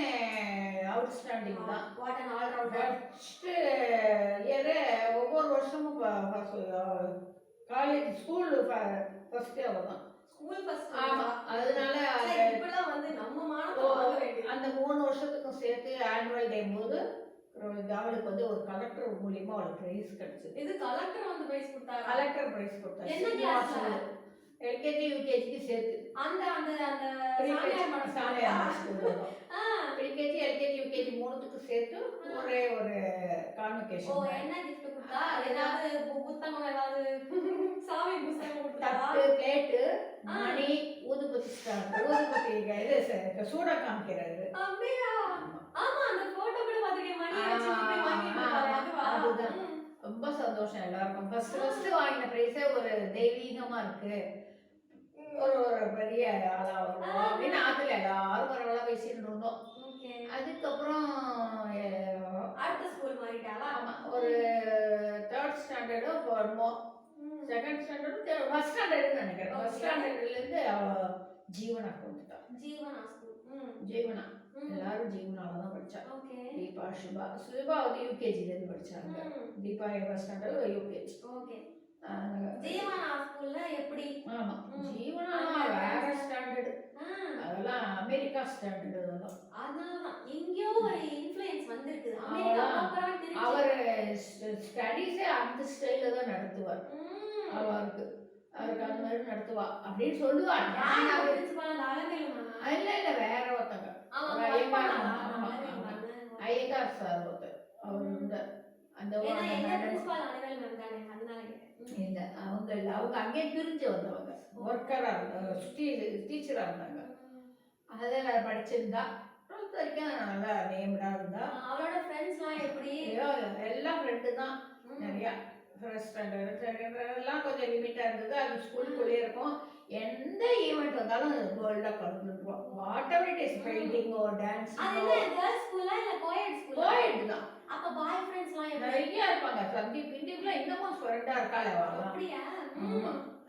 அவுட் ஸ்டாண்டிங் தான். ஃபர்ஸ்ட் இயரு ஒவ்வொரு வருஷமும் காலேஜ் ஸ்கூல் ஃபர்ஸ்ட் அவள் தான். ஆமா, அதனால அந்த 3 வருஷத்துக்கும் சேர்த்து ஆனுவல் டே போது அவளுக்கு வந்து ஒரு கலெக்டர் மூலியமா அவளுக்கு பிரைஸ் கிடைச்சது. இது கலெக்டர் வந்து பிரைஸ் கொடுத்தாங்க. கலெக்டர் பிரைஸ் கொடுத்தாங்க. எல்கேஜி யூகேஜிக்கு சேர்த்து அந்த அந்த அந்த ப்ரீகேஜி எல்கேஜி யூகேஜி 3த்துக்கு சேர்த்து ஒரே ஒரு கான்வெகேஷன். என்ன கிஃப்ட் கொடுத்தா? ஏதாவது புத்தகம், ஏதாவது சாமி புத்தகம் கொடுத்தா? தட்டு, பிளேட்டு, மணி, ஊதுபத்தி ஸ்டாண்ட், ஊதுபத்தி இது சூட காமிக்கிறது. அப்படியா? ஆமா, அந்த போட்டோ கூட பாத்துக்கேன். மணி வச்சு வாங்கிட்டு அதுதான் ரொம்ப சந்தோஷம் எல்லாருக்கும். ஃபர்ஸ்ட் வாங்கின பிரைஸே ஒரு தெய்வீகமா இருக்கு, ஒரு பெரிய ஆளா வரும் அப்படின்னு ஆத்துல எல்லாரும் பரவாயில்ல பேசிட்டு இருந்தோம். அதுக்கப்புறம் அடுத்த ஸ்கூல் மாறிட்டாளா? ஆமா, ஒரு 3rd ஸ்டாண்டர்டோ 4மோ, 2nd ஸ்டாண்டர்டோ ஃபர்ஸ்ட் ஸ்டாண்டர்ட்னு நினைக்கிறேன். ஃபர்ஸ்ட் ஸ்டாண்டர்ட்ல இருந்து ஜீவனா வந்துட்டா. ஜீவனா ஸ்கூல். ஜீவனா எல்லாரும் ஜீவனால தான் படிச்சா. தீபா, சுபா வந்து யூகேஜில இருந்து படிச்சாங்க. Deepa first standard UKG. Okay. Jeevana ஸ்கூல்ல எப்படி? ஆமா, ஜீவனா வேற ஸ்டாண்டர்ட், அதெல்லாம் அமெரிக்கா ஸ்டாண்டர்ட். அதெல்லாம் அதனாலதான் எங்கேயோ ஒரு இன்ஃப்ளூயன்ஸ் வந்திருக்கு. அமெரிக்கா போறான்னு தெரிஞ்சு அவர் ஸ்டடீஸே அந்த ஸ்டைல்ல தான் நடத்துவார். அவருக்கு அந்த மாதிரி நடத்துவா அப்படின்னு சொல்லுவா. இல்ல வேற ஒருத்தங்க ஐயங்கார் சார் ஒருத்தர், அவர் இந்த அந்த இல்ல அவங்க இல்ல, அவங்க அங்கேயே பிரிஞ்சு வந்தவங்க, ஒர்க்கரா இருந்தாங்க, டீச்சரா இருந்தாங்க. அதெல்லாம் படிச்சிருந்தா 12th வரைக்கும் நல்லா நேம்டா இருந்தா. அவளோட ஃப்ரெண்ட்ஸ்லாம் எப்படி? எல்லாம் ஃப்ரெண்டு தான் நிறையா. ஃபர்ஸ்ட் ஸ்டாண்டர்ட் செகண்ட் எல்லாம் கொஞ்சம் லிமிட்டாக இருந்தது. அது ஸ்கூலுக்குள்ளேயே இருக்கும். எந்த ஈவெண்ட் வந்தாலும் வேர்ல்டாக கலந்துருப்போம். வாட் எவர் இட் இஸ், பெயிண்டிங்கோ டான்ஸிங்கோ. கோயட் தான். அப்போ பாய் ஃப்ரெண்ட்ஸ்லாம் நிறைய இருப்பாங்க. சந்தீப் இண்டிப்லாம் இன்னமும் ஃப்ரெண்டாக இருக்காளே வரலாம்.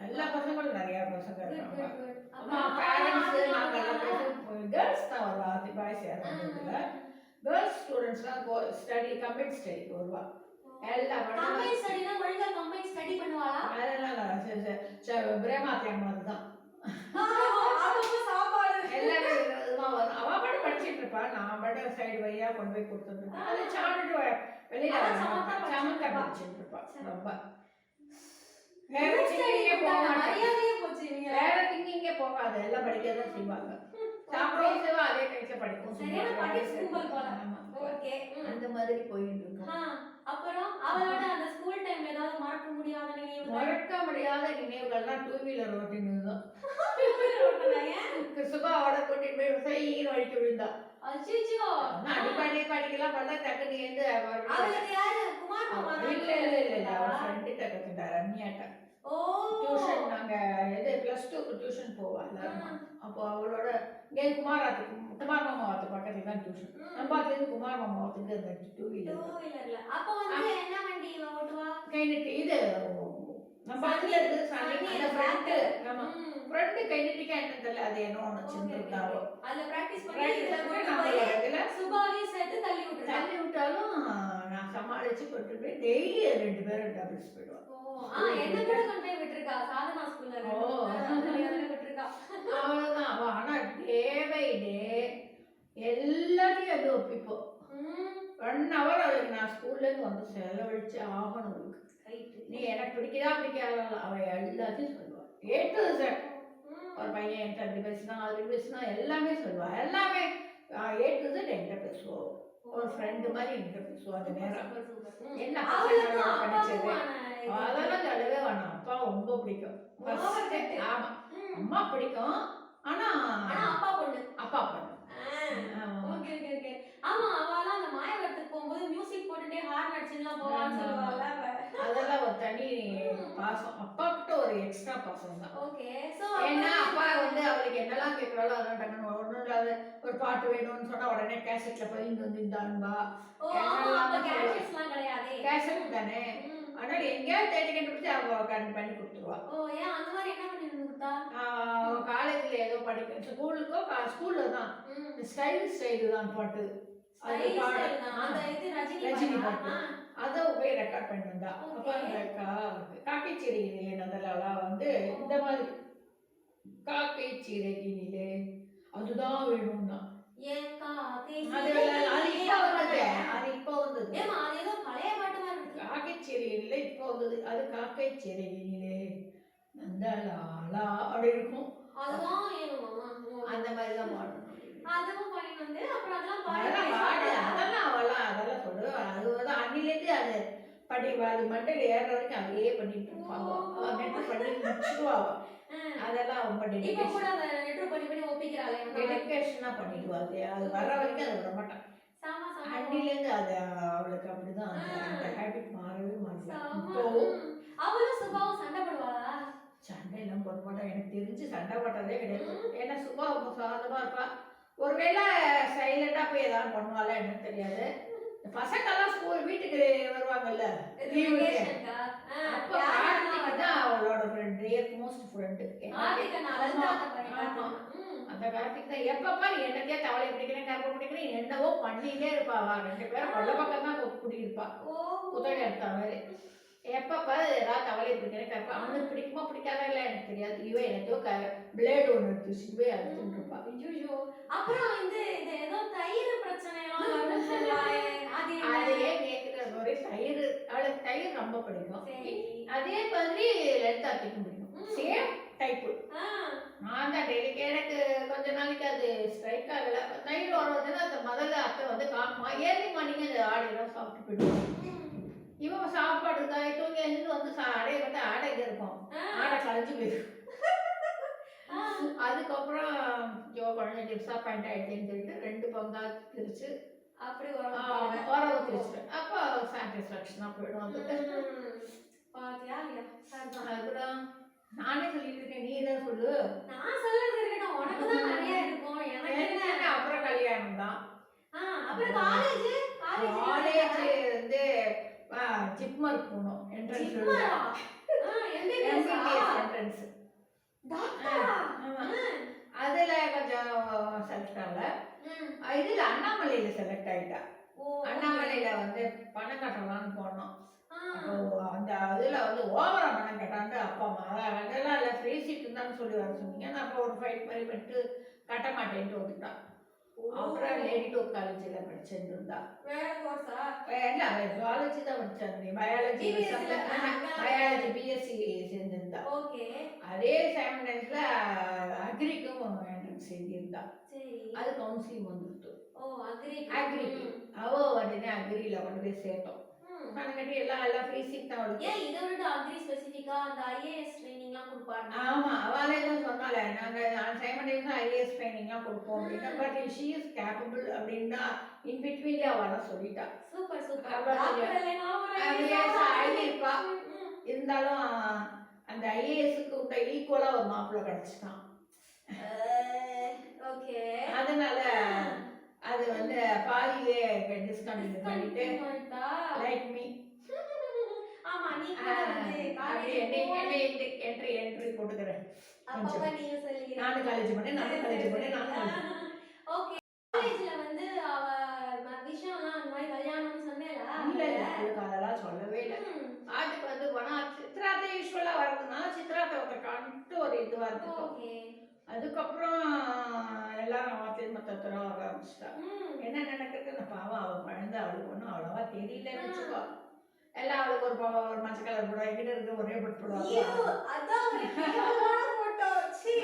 எல்லா பசங்களும் நிறைய பசங்க இருக்காங்க. பேரண்ட்ஸு நாங்கள்லாம் பேசுவோம். கேர்ள்ஸ் தான் வருவா, பாய்ஸ் யாரும் இல்லை. கேர்ள்ஸ் ஸ்டூடெண்ட்ஸ்லாம் ஸ்டடி கம்பைன் ஸ்டடி வருவா. படிச்சிட்டு இருப்பா. நான் பாட்டு சைடு வழியா கொண்டு போய் கொடுத்துருப்பேன். அதை சாப்பிட்டுட்டு வெளியில சமத்தா படிச்சுட்டு இருப்பான் ரொம்ப. வேற திங்கிங்கே போகாது, எல்லாம் படிக்க தான் செய்வாங்க. சாப்பிடவும் செய்வா, அதே டைம்ல படிக்கவும் அந்த மாதிரி போயிட்டு இருக்கோம். அப்புறம் அவளோட அந்த ஸ்கூல் டைம்ல ஏதாவது மறக்க முடியாத நினைவுகள்லாம் 2 வீலர் ஓட்டினது தான். சுபாவோட கூட்டிட்டு போய் சைன்னு வழிக்க விழுந்தா. அடிப்பாடிக்கெல்லாம் பண்ண டக்குன்னு எழுந்து இல்ல அவர் ஃப்ரெண்டுகிட்ட கத்துட்டார், ரம்யாட்ட. டியூஷன் நாங்க +2க்கு டியூஷன் போவோம் எல்லாருமா. அப்போ அவளோட இங்கே குமார் மாமாவத்து பக்கத்துல தான் டியூஷன். நம்பாத்துலேருந்து குமார் மாமாவத்துக்கு அந்த 2 வீலர் கைநட்டு இது நம்பாத்துல இருந்து அந்த ஃப்ரெண்டு. ஆமா ஃப்ரெண்டு கைநட்டிக்கா என்ன தெரியல, அது என்ன ஒன்று வச்சுருந்தாவோ தள்ளி விட்டாலும் நான் சமாளிச்சு கொண்டு போய் டெய்லி 2 பேரும் டபுள்ஸ் போயிடுவான். அவ்வளவுதான். அவ ஆனா டே பை டே எல்லாத்தையும் அது ஒப்பிப்போம். 1 hour அவளுக்கு நான் ஸ்கூல்ல இருந்து வந்து செலவழிச்சு ஆகணும். அவளுக்கு நீ எனக்கு பிடிக்காத அவ எல்லாத்தையும் சொல்லுவா. A to Z. ஒரு பையன் என்கிட்ட அப்படி பேசினா அது பேசினா எல்லாமே சொல்லுவா. எல்லாமே A to Z என்கிட்ட பேசுவோம். ஒரு ஃப்ரெண்டு மாதிரி என்கிட்ட பேசுவோம். அந்த நேரம் என்ன கிடைச்சது அதெல்லாம் சொல்லவே வேணாம். அப்பா ரொம்ப பிடிக்கும். ஆமா அம்மா பிடிக்கும், ஆனா அப்பா பொண்ணு. அதெல்லாம் ஒரு தனி பாசம். அப்பா கிட்ட ஒரு எக்ஸ்ட்ரா பாசம் தான். ஏன்னா அப்பா வந்து அவளுக்கு என்னெல்லாம் கேட்கறாளோ அதெல்லாம் டக்குன்னு ஒன்றும் இல்லாத ஒரு பாட்டு வேணும்னு சொன்னா உடனே கேசட்ல பதிந்து வந்து இந்தான்பா. கேசட் தானே, ஆனால் எங்கேயாவது தேடி கண்டுபிடிச்சு அவ பண்ணி கொடுத்துருவா. காலேஜ்ல ஏதோ படிக்க ஸ்கூல்ல தான் ஸ்டைல் தான் பாட்டு, ரஜினி பாட்டு அதை போய் ரெக்கார்ட் பண்ணி வந்தா. அப்ப அந்த காக்கை சிறகினிலே நந்தலாலாம் வந்து இந்த மாதிரி காக்கை சிறகினிலே அதுதான் வேணும்னா இப்போ வந்தது. காக்கை சிறகினிலே இப்போ வந்தது. அது காக்கை சிறகினிலே நந்தலாலா அப்படி இருக்கும். அந்த மாதிரிதான் பாடணும். அதெல்லாம் சொல்லுவா. அது வந்து அன்னிலேருந்து அது அது மண்டையில் ஏற வரைக்கும் அதையே பண்ணிட்டு இருப்பாங்க. பண்ணி முடிச்சுடுவா. அதெல்லாம் ரொம்ப டெடிகேஷனா பண்ணிடுவா. அது வர வரைக்கும் அதை விட மாட்டான். அன்னிலேருந்து அது அவளுக்கு அப்படிதான் அந்த ஹேபிட் மாறவே மாட்டேன். சண்டையெல்லாம் போட மாட்டேன். எனக்கு தெரிஞ்சு சண்டை போட்டதே கிடையாது. ஏன்னா சுபா சாதமா இருப்பா. ஒருவேளை சைலண்டா போய் ஏதாவது பண்ணுவாளா என்ன தெரியாது. பசங்கெல்லாம் ஸ்கூல் வீட்டுக்கு வருவாங்கல்ல லீவுக்கு, அப்ப கார்த்திக் தான் அவளோட ஃப்ரெண்டு, மோஸ்ட் ஃப்ரெண்டு. அந்த கார்த்திக் தான் எப்பப்பா என்னத்தையே தவளை பிடிக்கிறேன் கருப்பை பிடிக்கிறேன் என்னவோ பண்ணிட்டே இருப்பாவா. 2 பேரும் கொள்ள பக்கம் தான் குடியிருப்பா. புத்தகம் எடுத்தா மாதிரி எப்பப்பா ஏதாவது தவளை பிடிக்கிறேன் கருப்பா. அவனுக்கு பிடிக்குமா பிடிக்காதா இல்லை எனக்கு தெரியாது. இவன் எனக்கோ பிளேடு ஒன்று எடுத்து வச்சுட்டு அழுத்துட்டு இருப்பா. அதையே கேட்குற ஒரே தயிர். அவளுக்கு தயிர் ரொம்ப பிடிக்கும். அதே மாதிரி லலிதாத்துக்கும் பிடிக்கும். Same type. நான் தான் டெய்லி எனக்கு கொஞ்ச நாளைக்கு அது ஸ்ட்ரைக் ஆகலை. தயிர் வருவதுன்னா அந்த முதல்ல அத்தை வந்து காணுமா ஏர்லி மார்னிங் அந்த ஆடையெல்லாம் சாப்பிட்டு போயிடுவோம். இவன் சாப்பாடு தூங்கி எழுந்து வந்து ஆடையை வந்து ஆடை இங்கே இருக்கும். ஆடை களைஞ்சு போயிடும். அதுக்கப்புறம் குழந்தை டிப்ஸாக பேண்ட் ஆகிடுச்சுன்னு சொல்லிட்டு 2 பங்கா பிரிச்சு அப்படி உறவு பிரிச்சு அப்போ சாட்டிஸ்ஃபேக்ஷனாக போயிடும். அதுதான் நானே சொல்லிட்டு இருக்கேன். நீ தான் சொல்லு. அப்புறம் கல்யாணம் தான். காலேஜ் வந்து ஜிப்மர் போனோம். என்ட்ரன்ஸ் என்ட்ரன்ஸ் அதுல கொஞ்சம் செலக்ட் ஆகல. இதுல அண்ணாமலையில செலக்ட் ஆயிட்டா. அண்ணாமலையில வந்து பணம் கட்டலாம்னு போனோம். அந்த இதுல வந்து ஓவரா பணம் கட்டாண்டு அப்பா அம்மா அதெல்லாம் இல்லை ஃப்ரீ சீட் இருந்தான்னு சொல்லி வர சொன்னீங்க. நான் அப்போ ஒரு ஃபைட் மாதிரி பண்ணிட்டு கட்ட மாட்டேன்ட்டு வந்துட்டான். அப்புறம் லேடி டோக் காலேஜில் படிச்சுட்டு இருந்தா. வேற கோர்ஸா? இல்லை, அவள் ஜுவாலஜி தான் படிச்சாங்க. பயாலஜி பயாலஜி பிஎஸ்சி சேர்ந்துருந்தா. ஓகே. அதே சைமல்டேனியஸ்ல அக்ரிக்கும் என்ட்ரன்ஸ் எழுதியிருந்தா. சரி. அது கவுன்சிலிங் வந்துட்டு. ஓ அக்ரி. அவள் உடனே அக்ரியில் கொண்டு போய் சேர்த்தோம். கட்டி எல்லாம் ஃப்ரீ சீட் தான் அவளுக்கு. ஏன் இதை விட அக்ரி ஸ்பெசிஃபிக்கா அந்த ஐஏஎஸ் ட்ரைனிங்லாம் கொடுப்பாங்க? ஆமாம், அவளே தான் சொன்னால நாங்கள் சைமல்டேனியஸாக ஐஏஎஸ் ட்ரைனிங்லாம் கொடுப்போம் அப்படின்னா. பட் ஷீ இஸ் கேப்பபிள் அப்படின்னா இன் பிட்வீன்ல அவள் சொல்லிட்டா. Super super. ஆகியிருப்பா. இருந்தாலும் அந்த ஐஏஎஸ்க்கு விட்ட ஈக்குவலாக ஒரு மாப்பிள்ளை கிடச்சிட்டான். ஓகே. அதனால அது வந்து பாதியிலே டிஸ்கண்டினியூ பண்ணிட்டு லைக் மீ. ஆமா, நீ என்ட்ரி போட்டுக்கிறேன். அப்பப்ப நீங்க சொல்லுங்க. நானும் காலேஜ் பண்ணேன். ஓகே. காலேஜ்ல வந்து அவ விஷயம்லாம் அந்த மாதிரி கல்யாணம் சொன்னேல? இல்ல, அதெல்லாம் சொல்லவே இல்லை. ஆட்டுக்கு வந்து போனா சித்ராத்தை யூஸ்வலா வரதுனால சித்ராத்தை ஒருத்தக்கான்ட்டு ஒரு இதுவா இருக்கு. அதுக்கப்புறம் எல்லாரும் வார்த்தையும் மொத்தர வர ஆரம்பிச்சிட்டா. என்ன நடக்குது பாவம், அவள் குழந்தை அவளுக்கு ஒன்றும் அவ்வளவா தெரியலன்னு வச்சுக்கோ. எல்லாம் அவளுக்கு ஒரு மஞ்சள் கலர் போடுவா, எங்கிட்ட இருக்க ஒரே பட்டு போடுவாங்க.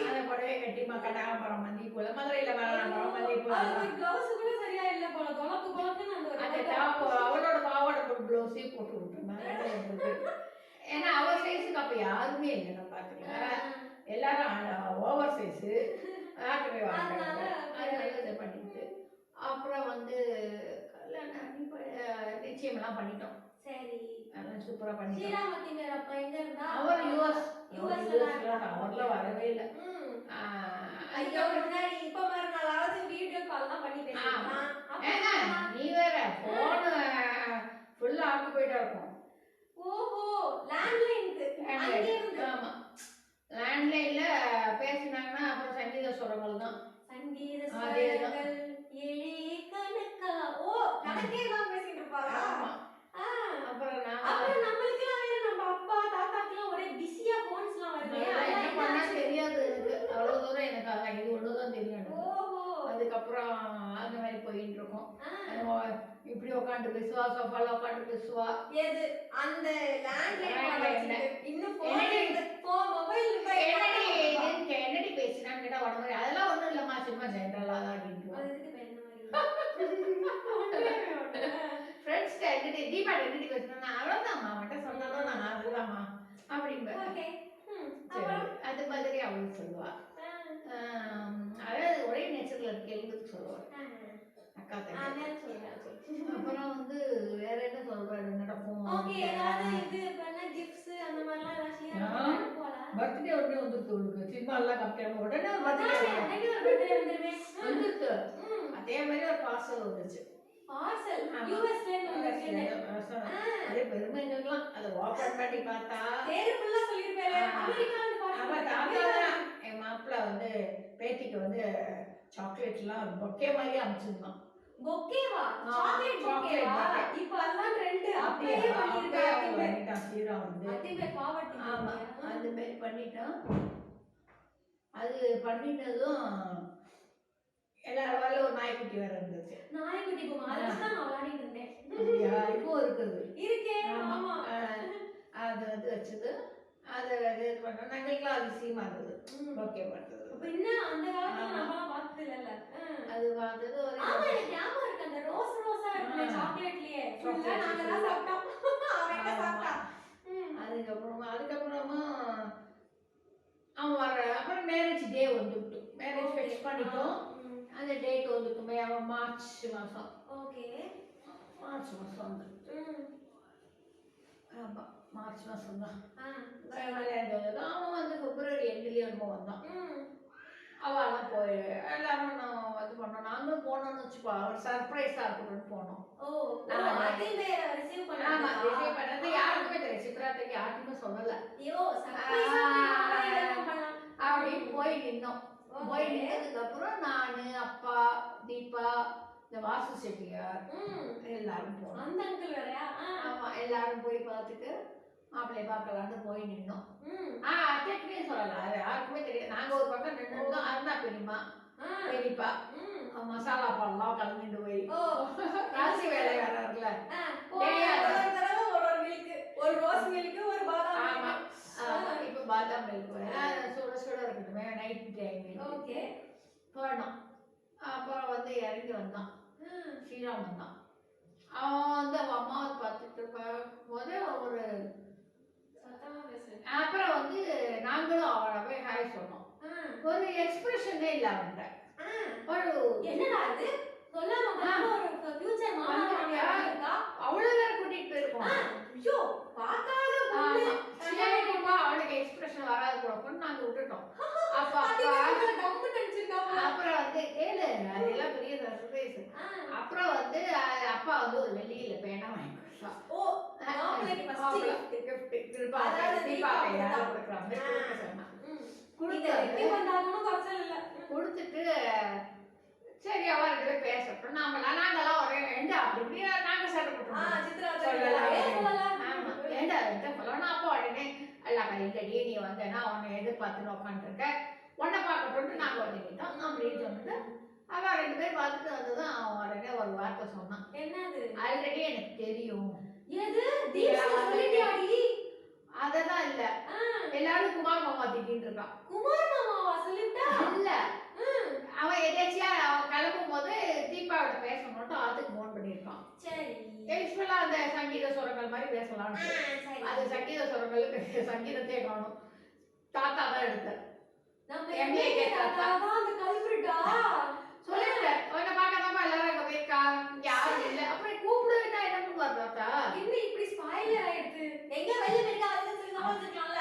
அந்த புடவை கட்டிமா கனகாம்பரம் மந்தி போல மதுரையில கனகாம்பரம் மந்தி போல அந்த டாப் அவளோட பாவாடை போட்டு ப்ளவுஸே போட்டு விட்டுருந்தாங்க. ஏன்னா அவள் சைஸுக்கு அப்போ யாருமே இல்லை. நம்ம பார்த்துக்கலாம், எல்லாரும் ஓவர் சைஸு ஆக்கவே வாங்க. அதனால இதை பண்ணிட்டு அப்புறம் வந்து நிச்சயமெல்லாம் பண்ணிட்டோம். சரி, அதெல்லாம் சூப்பராக பண்ணிட்டோம். ஸ்ரீராமத்தினர் அப்ப எங்க இருந்தா? அவர் யூஎஸ்ல வரவே இல்லை. ஐயோ, முன்னாடி இப்ப மறுநாளாவது வீடியோ கால்லாம் பண்ணி பேசலாம். நீ வேற போனு ஃபுல்லா ஆக்குபைடா இருக்கும். ஓஹோ, லேண்ட்லைனுக்கு. ஆமா, லேண்ட்லைன்ல பேசினாங்கன்னா அப்புறம் சங்கீத சுரங்கள் தான். சங்கீத சுரங்கள் ஏழே கணக்கா. ஓ, கணக்கே தான் பேசிட்டு இருப்பாங்க. அப்புறம் நம்மளுக்குலாம் வேற நம்ம அப்பா தாத்தாக்கெல்லாம் ஒரே பிஸியா போன்ஸ்லாம் வருது. என்ன பண்ணா தெரியாது எனக்கு. அவ்வளவு தூரம் எனக்கு இது ஒண்ணுதான் தெரியும். அதுக்கப்புறம் அந்த மாதிரி போயிட்டு இருக்கோம். இப்படி உட்காந்து பேசுவா, சோஃபால உட்காந்து பேசுவா. எது அந்த லேண்ட்லைன் இன்னும் என்னடி பேசினான்னு கேட்டா உடம்பு அதெல்லாம் ஒண்ணும் இல்லம்மா, சும்மா ஜென்ரலா தான் அப்படின்னு. ஃப்ரெண்ட்ஸ் தீபா என்னடி பேசினா அவ்வளவுதான்மா, மட்டும் சொன்னாலும் நான் அதுதான்மா அப்படின்பேன். அது மாதிரி அவளுக்கு சொல்லுவா. அதாவது ஒரே நேச்சர்ல இருக்க எழுதுக்கு சொல்லுவாள் அக்கா தங்கச்சி. அப்புறம் வந்து வேற என்ன சொல்றாரு நடக்கும். பர்த்டே உடனே வந்துருக்கு உங்களுக்கு. சினிமா எல்லாம் கம்மியாம உடனே வந்துருக்கு. அதே மாதிரி ஒரு பார்சல் வந்துச்சு. அதே பெருமைங்கலாம் அதை ஓபன் பண்ணி பார்த்தா என் மாப்பிள்ள வந்து பேத்திக்கு வந்து சாக்லேட்லாம் பொக்கே மாதிரி அமைச்சிருந்தான். பொக்கேவா? சாக்லேட் பொக்கேவா? இப்போ அதான் ட்ரெண்ட். அப்படியே பண்ணிட்டான் சீரா வந்து. அதுவே பாவட்டி. ஆமா, அந்த மாதிரி பண்ணிட்டான். அது பண்ணிட்டதும் எல்லாரும் வரல ஒரு நாய்க்குட்டி வேற இருந்துச்சு. நாய்க்குட்டி இப்போ அதெல்லாம் நான் விளையாடிட்டு இருந்தேன். இப்போ இருக்குது இருக்கே. ஆமா, அது வந்து வச்சது. அதை இது பண்ணோம். நாங்களுக்குலாம் அதிசயமா இருந்தது ஓகே பண்ணுறது. என்ன அந்த காலத்துல நம்மலாம் பார்த்தது இல்லைல்ல. அது பார்த்தது ஒரு ஞாபகம் இருக்கு. அந்த ரோஸ் ரோஸா இருக்கிற சாக்லேட்லயே ஃபுல்லா நாங்க தான் சாப்பிட்டோம். அவன் சாப்பிட்டா. அதுக்கப்புறமா அவன் வர அப்புறம் மேரேஜ் டே வந்துட்டு மேரேஜ் ஃபிக்ஸ் பண்ணிட்டோம். அந்த டேட் வந்துட்டுமே அவன் மார்ச் மாதம். ஓகே, மார்ச் மாதம் வந்துட்டு. ஆமாம், மார்ச் மாதம் தான் அவன் வந்து பிப்ரவரி எண்ட்லேயே ரொம்ப வந்தான். அவெல்லாம் போய் எல்லாரும் நான் இது பண்ணோம். நாங்களும் போனோம்னு வச்சுக்கோ, அவர் சர்ப்ரைஸாக இருக்கணும்னு போனோம். ரிசீவ் பண்ணது யாருக்குமே தெரியும். சித்ராத்துக்கு யாருக்குமே சொல்லலை. அப்படின்னு போய் நின்னோம். போய் நின்னதுக்கப்புறம் நான், அப்பா, தீபா, இந்த வாசு செட்டியார் எல்லாரும் போனோம். அந்த அங்கிள் வேறையா? ஆமாம், எல்லாரும் போய் பார்த்துட்டு மாப்பிள்ளைய பார்க்கலான்னு போய் நின்னோம். அத்தைக்குமே சொல்லலாம், அது யாருக்குமே தெரியாது. நாங்கள் ஒரு பக்கம் நின்றுருந்தோம். அருணா பெரியம்மா, பெரியப்பா மசாலா பால்லாம் கலந்துட்டு போய் ஓ ராசி வேலை வேற இருக்குல்ல ஒரு தடவை ஒரு மில்க், ஒரு ரோஸ் மில்க், ஒரு பாதாம் ஆமா மில்க். இப்போ பாதாம் மில்க் சுட சுட இருக்கட்டுமே நைட் டைம் ஓகே. போனோம். அப்புறம் வந்து இறங்கி வந்தான், ஸ்ரீராம் வந்தான். அவன் வந்து அவன் அம்மாவை பார்த்துட்டு போது ஒரு அப்புறம் வந்து நாங்களும் அவளை போய் ஹாய் சொன்னோம். ஒரு எக்ஸ்பிரஷனே இல்லை அவன்கிட்ட. ஒரு என்னடா அது சொல்லாம ஒரு ஃபியூச்சர் மாமா இருக்கா அவ்வளோ நேரம் கூட்டிட்டு போயிருக்கோம். ஐயோ பார்க்காத பொண்ணு சரிப்பா அவளுக்கு எக்ஸ்பிரஷன் வராது போறப்பன்னு நாங்க விட்டுட்டோம். அப்ப அப்புறம் வந்து கேளு அதெல்லாம் பெரிய சர்ப்ரைஸ். அப்புறம் வந்து அப்பா வந்து ஒரு வெள்ளியில பேனா வாங்கி கொடுத்தான். ஓ மாப்பிளைக்கு ஃபர்ஸ்ட் கிஃப்ட் தீபாவளி யாரும் கொடுக்குறாங்க சொன்னா கொடுத்துட்டு சரி அவ ரெண்டு பேர் பேசட்டும் நாங்கெல்லாம் ஒரே வேண்டா அப்படி நாங்க சட்டை வேண்டா சொல்லணும். அப்போ உடனே எல்லா கல்யாணி நீ வந்தேன்னா உன்னை எதிர்பார்த்துன்னு உட்காந்துருக்க உன்னை பார்க்கட்டும்னு நாங்க வந்துக்கிட்டோம் அப்படின்னு சொல்லிட்டு அவன் ரெண்டு பேர் பார்த்துட்டு வந்ததும் அவன் உடனே ஒரு வார்த்தை சொன்னான். என்னது? ஆல்ரெடி எனக்கு தெரியும். எது சொல்லிட்டியாடி? அதெல்லாம் இல்ல, எல்லாரும் குமார் மாமா திட்டின்னு இருக்கான். குமார் மாமாவா சொல்லிட்டா? இல்ல அவன் எதாச்சியா அவன் கிளம்பும் போது தீபாவோட பேசணும்ட்டு அதுக்கு ஃபோன் பண்ணியிருக்கான். சரி யூஸ்வலா அந்த சங்கீத சுரங்கள் மாதிரி பேசலாம்னு. அது சங்கீத சுரங்களுக்கு சங்கீதத்தையே காணும். தாத்தா தான் எடுத்தார். எம்ஏகே தாத்தா அந்த கல்பிரிட்டா சொல்லிட்டேன். உன்னை பார்க்கதாமா எல்லாரும் அங்க போயிருக்கா, யாரும் இல்லை. அப்புறம் கூப்பிடுவேன்னா என்ன பண்ணுவார் தாத்தா? என்ன இப்படி ஸ்பாயிலர் ஆயிடுது? எங்க வெளிய போயிருக்கா அதுன்னு சொல்லி சமாளிச்சுக்கலாம்ல.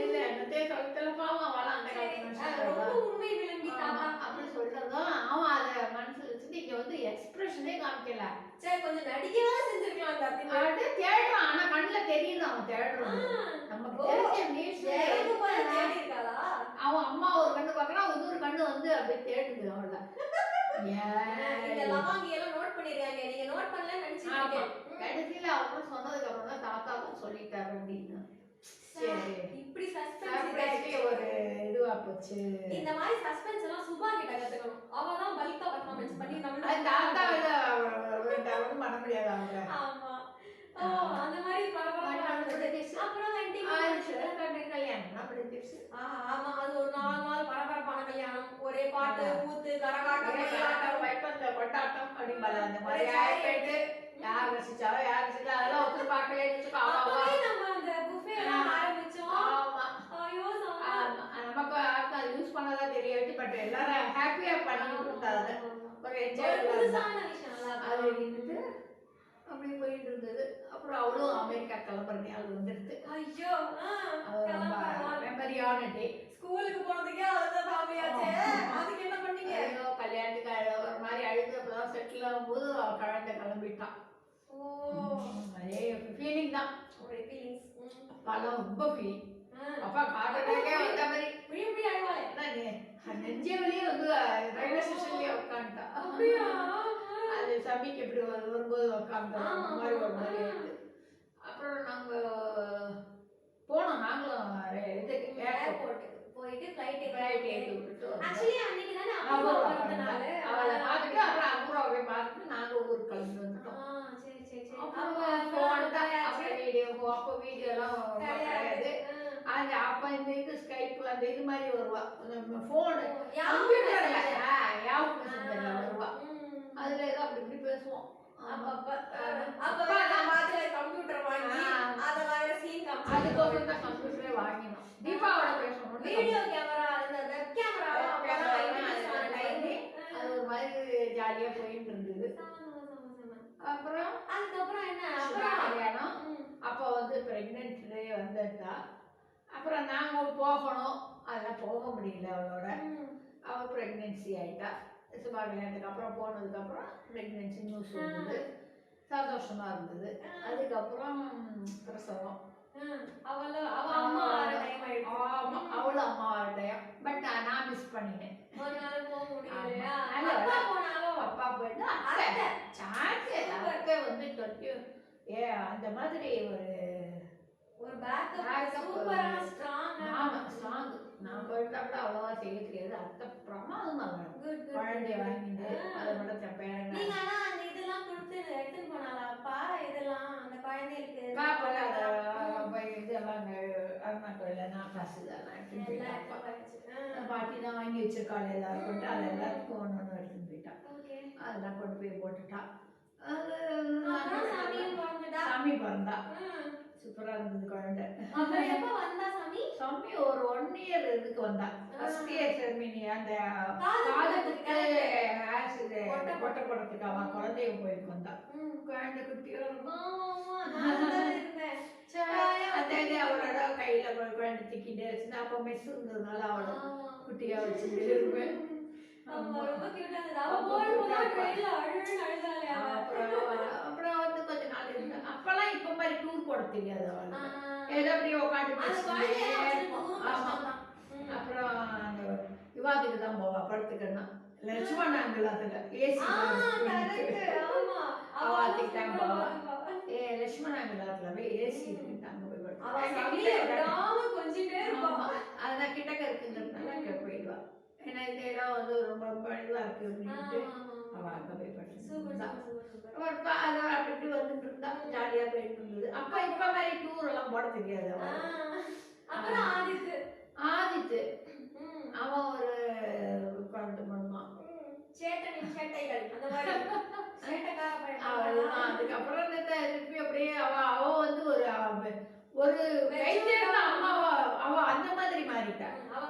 இல்ல என்னத்தையே சொல்லல பாவம் அவளா அந்த காலத்துல ரொம்ப உண்மை விளங்கி தாத்தா அப்படி சொல்றதும் அவன் அதை மனசுல வச்சுட்டு இங்க வந்து எக்ஸ்பிரஷனே காமிக்கல. சரி கொஞ்சம் நடிக்கவா செஞ்சிருக்கலாம் தாத்தி. அது தேடுறான், ஆனா கண்ணுல தெரியுது அவன் தேடுறான். நமக்கு தெரிஞ்ச நியூஸ் தேடி இருக்காளா? அவன் அம்மா ஒரு கண்ணு பாக்குறான், இன்னொரு கண்ணு வந்து அப்படியே தேடுது அவள. இந்த லவாங்கி எல்லாம் நோட் பண்ணிருக்காங்க, நீங்க நோட் பண்ணலன்னு நினைச்சிருக்கீங்க. கடைசியில அவங்க சொன்னதுக்கு அப்புறம் தான் தாத்தா தான் சொல்லிட்டாரு அப்படின்னு. சரி இப்படி சஸ்பென்ஸ் ஒரு இதுவா போச்சு. இந்த மாதிரி சஸ்பென்ஸ் எல்லாம் சுபா கிட்ட கத்துக்கணும். அவ தான் பல்கா பெர்ஃபார்மன்ஸ் பண்ணி நம்ம தாத்தா வந்து பண்ண முடியாது அவங்க. ஆமா அந்த மாதிரி அப்புறம் கல்யாணம் அப்படிச்சு. ஆமா அது ஒரு 4 நாள் பரபரப்பான கல்யாணம். ஒரே பாட்டு கூத்து கரகாட்டம் வைப்பந்த கொண்டாட்டம் அப்படிம்பால அந்த மாதிரி ஆயிட்டு யார் ரசிச்சாலும் யார் ரசிச்சா அதெல்லாம் ஒருத்தர் பார்க்கலன்னு நம்ம அந்த புஃபே எல்லாம் ஆரம்பிச்சோம். ஆமா ஐயோ நமக்கு அது யூஸ் பண்ணதான் தெரியாது. பட் எல்லாரும் ஹாப்பியா பண்ணிட்டு இருந்தாங்க. ஒரு என்ஜாய் அது இருந்துட்டு அப்படி போயிட்டு இருந்தது. அப்புறம் அவளும் அமெரிக்கா கிளம்புறதே அது வந்துடுது. ஐயோ மெமரியான டே. ஸ்கூலுக்கு போனதுக்கே அதுதான் ஃபேமிலியாச்சே. அதுக்கு என்ன பண்ணீங்க? ஐயோ கல்யாணத்துக்கு ஒரு மாதிரி அழுது அப்பதான் செட்டில் ஆகும்போது குழந்தை கிளம்பிட்டான். அதே ஃபீலிங் தான். ஒரு ஃபீலிங்ஸ். அப்பெல்லாம் ரொம்ப ஃபீலிங். அப்பா காட்டுறதுக்கே வந்த மாதிரி இப்படி அழுவாளே நெஞ்சே வழியே வந்து ரயில்வே ஸ்டேஷன்லயே உட்காந்துட்டா. அது சபிக்கு எப்படி வரும்போது உட்காந்து மாதிரி ஒரு மாதிரி ஆயிடுது. அப்புறம் நாங்க போனோம். நாங்களும் இதுக்கு ஏர்போர்ட்டுக்கு போயிட்டு ஃப்ளைட் ஏற்றி விட்டுட்டு ஆக்சுவலி அன்னைக்கு தானே அவளை பார்த்துட்டு அப்புறம் அப்புறம் பார்த்துட்டு நாங்க ஊருக்கு கிளம்பி வந்துட்டோம். சரி சரி சரி அப்புறம் வீடியோ எல்லாம் கிடையாது. அது அப்ப இந்த இது ஸ்கைப் அந்த இது மாதிரி வருவா போனு கம்ப்யூட்டர்ல வருவா. அதுல ஏதோ அப்படி இப்படி பேசுவோம். கம்ப்யூட்டர் வாங்கி அதெல்லாம் சீன் அதுக்கப்புறம் தான் கம்ப்யூட்டரே வாங்கினோம். தீபாவோட பேசணும். வீடியோ கேமரா இந்த வெப் கேமரா அது ஒரு மாதிரி ஜாலியா போயிட்டு இருந்தது. அப்புறம் அதுக்கப்புறம் என்ன கல்யாணம். அப்போ வந்து பிரெக்னென்ட்லே வந்துட்டா. அப்புறம் நாங்கள் போகணும், அதெல்லாம் போக முடியல அவளோட. அவள் ப்ரெக்னென்சி ஆகிட்டா. சுபா கல்யாணத்துக்கு அப்புறம் போனதுக்கப்புறம் ப்ரெக்னென்சி நியூஸ் வந்தது. சந்தோஷமாக இருந்தது. அதுக்கப்புறம் பிரசவம். அவளும் அம்மா வர டைம் ஆயிடுச்சு. ஆமாம் அவளும் அம்மா வர டைம். பட் நான் மிஸ் பண்ணினேன். ஒரு நாள் போக முடியல. அப்பா போனாலும் அப்பா போயிட்டு அத்தை வந்து தொட்டி அந்த மாதிரி ஒரு பேக்கப் சூப்பரான ஸ்ட்ராங். ஆமா ஸ்ட்ராங். நான் போயிட்டா கூட அவ்வளவா செய்ய தெரியாது. அத்தை பிரமாதமா குழந்தைய வாங்கிட்டு அருணாக்கோயில் நான் காசு தான் நான் எடுத்துன்னு எல்லாம் போயிட்டாப்பா. எடுத்து போயாச்சு. பாட்டி தான் வாங்கி வச்சிருக்காள் எல்லாரும் கொண்டு அது எல்லாத்துக்கும் ஒன்று ஒன்று எடுத்துன்னு போயிட்டான். ஓகே. அதெல்லாம் கொண்டு போய் போட்டுட்டான். அது அப்புறம் சாமியும் பிறந்துட்டா. சாமி பிறந்தா. சூப்பராக இருந்தது குழந்தை. அப்புறம் எப்போ வந்தா சாமி? சாமி ஒரு 1 year இதுக்கு வந்தா. ஃபர்ஸ்ட் இயர் செரமனி அந்த காதுக்கு காதுக்கு ஆசிட் கொட்டை போடுறதுக்கு அவன் குழந்தைய கோயிலுக்கு வந்தா. குழந்தை குட்டியோட அதே அவளோட கையில குழந்தை திக்கிட்டே வச்சுன்னா அப்போ மெஸ் இருந்ததுனால அவளை குட்டியா வச்சுட்டு இருப்பேன். அப்புறம் வந்து கொஞ்ச நாள் இருந்தேன். அப்பெல்லாம் இப்ப மாதிரி டூர் போட தெரியாது அவளுக்கு. ஏதோ அப்படியே உட்காந்து பேசிட்டே இருப்போம். ஆமா. அப்புறம் அந்த விவாதத்துக்கு தான் போவா படத்துக்குன்னா லட்சுமண் அங்குலாத்துல ஏசி அவாத்துக்கு தான் போவா. லட்சுமண் அங்குலாத்துல போய் ஏசி இருக்குன்னு அங்க போய் அதான் கிட்டக்க இருக்குங்கிறதுனால அங்க போயிடுவா. ஏன்னா இந்த இடம் வந்து ரொம்ப ரொம்ப இதுவா இருக்கு அப்படின்ட்டு அவ அங்க போய் படிச்சுருந்தா. அதான் அப்படி வந்துட்டு இருந்தா ஜாலியா போயிட்டு இருந்தது. அப்ப இப்ப மாதிரி டூர் எல்லாம் போட தெரியாது அவளுக்கு. ஆதித்து அவன் ஒரு குழந்தை பண்ணுவான். சேட்டைகள் அந்த மாதிரி அவ்வளவுதான். அதுக்கப்புறம் திருப்பி அப்படியே அவ வந்து ஒரு அம்மாவா அவ அந்த மாதிரி மாறிட்டா. அவ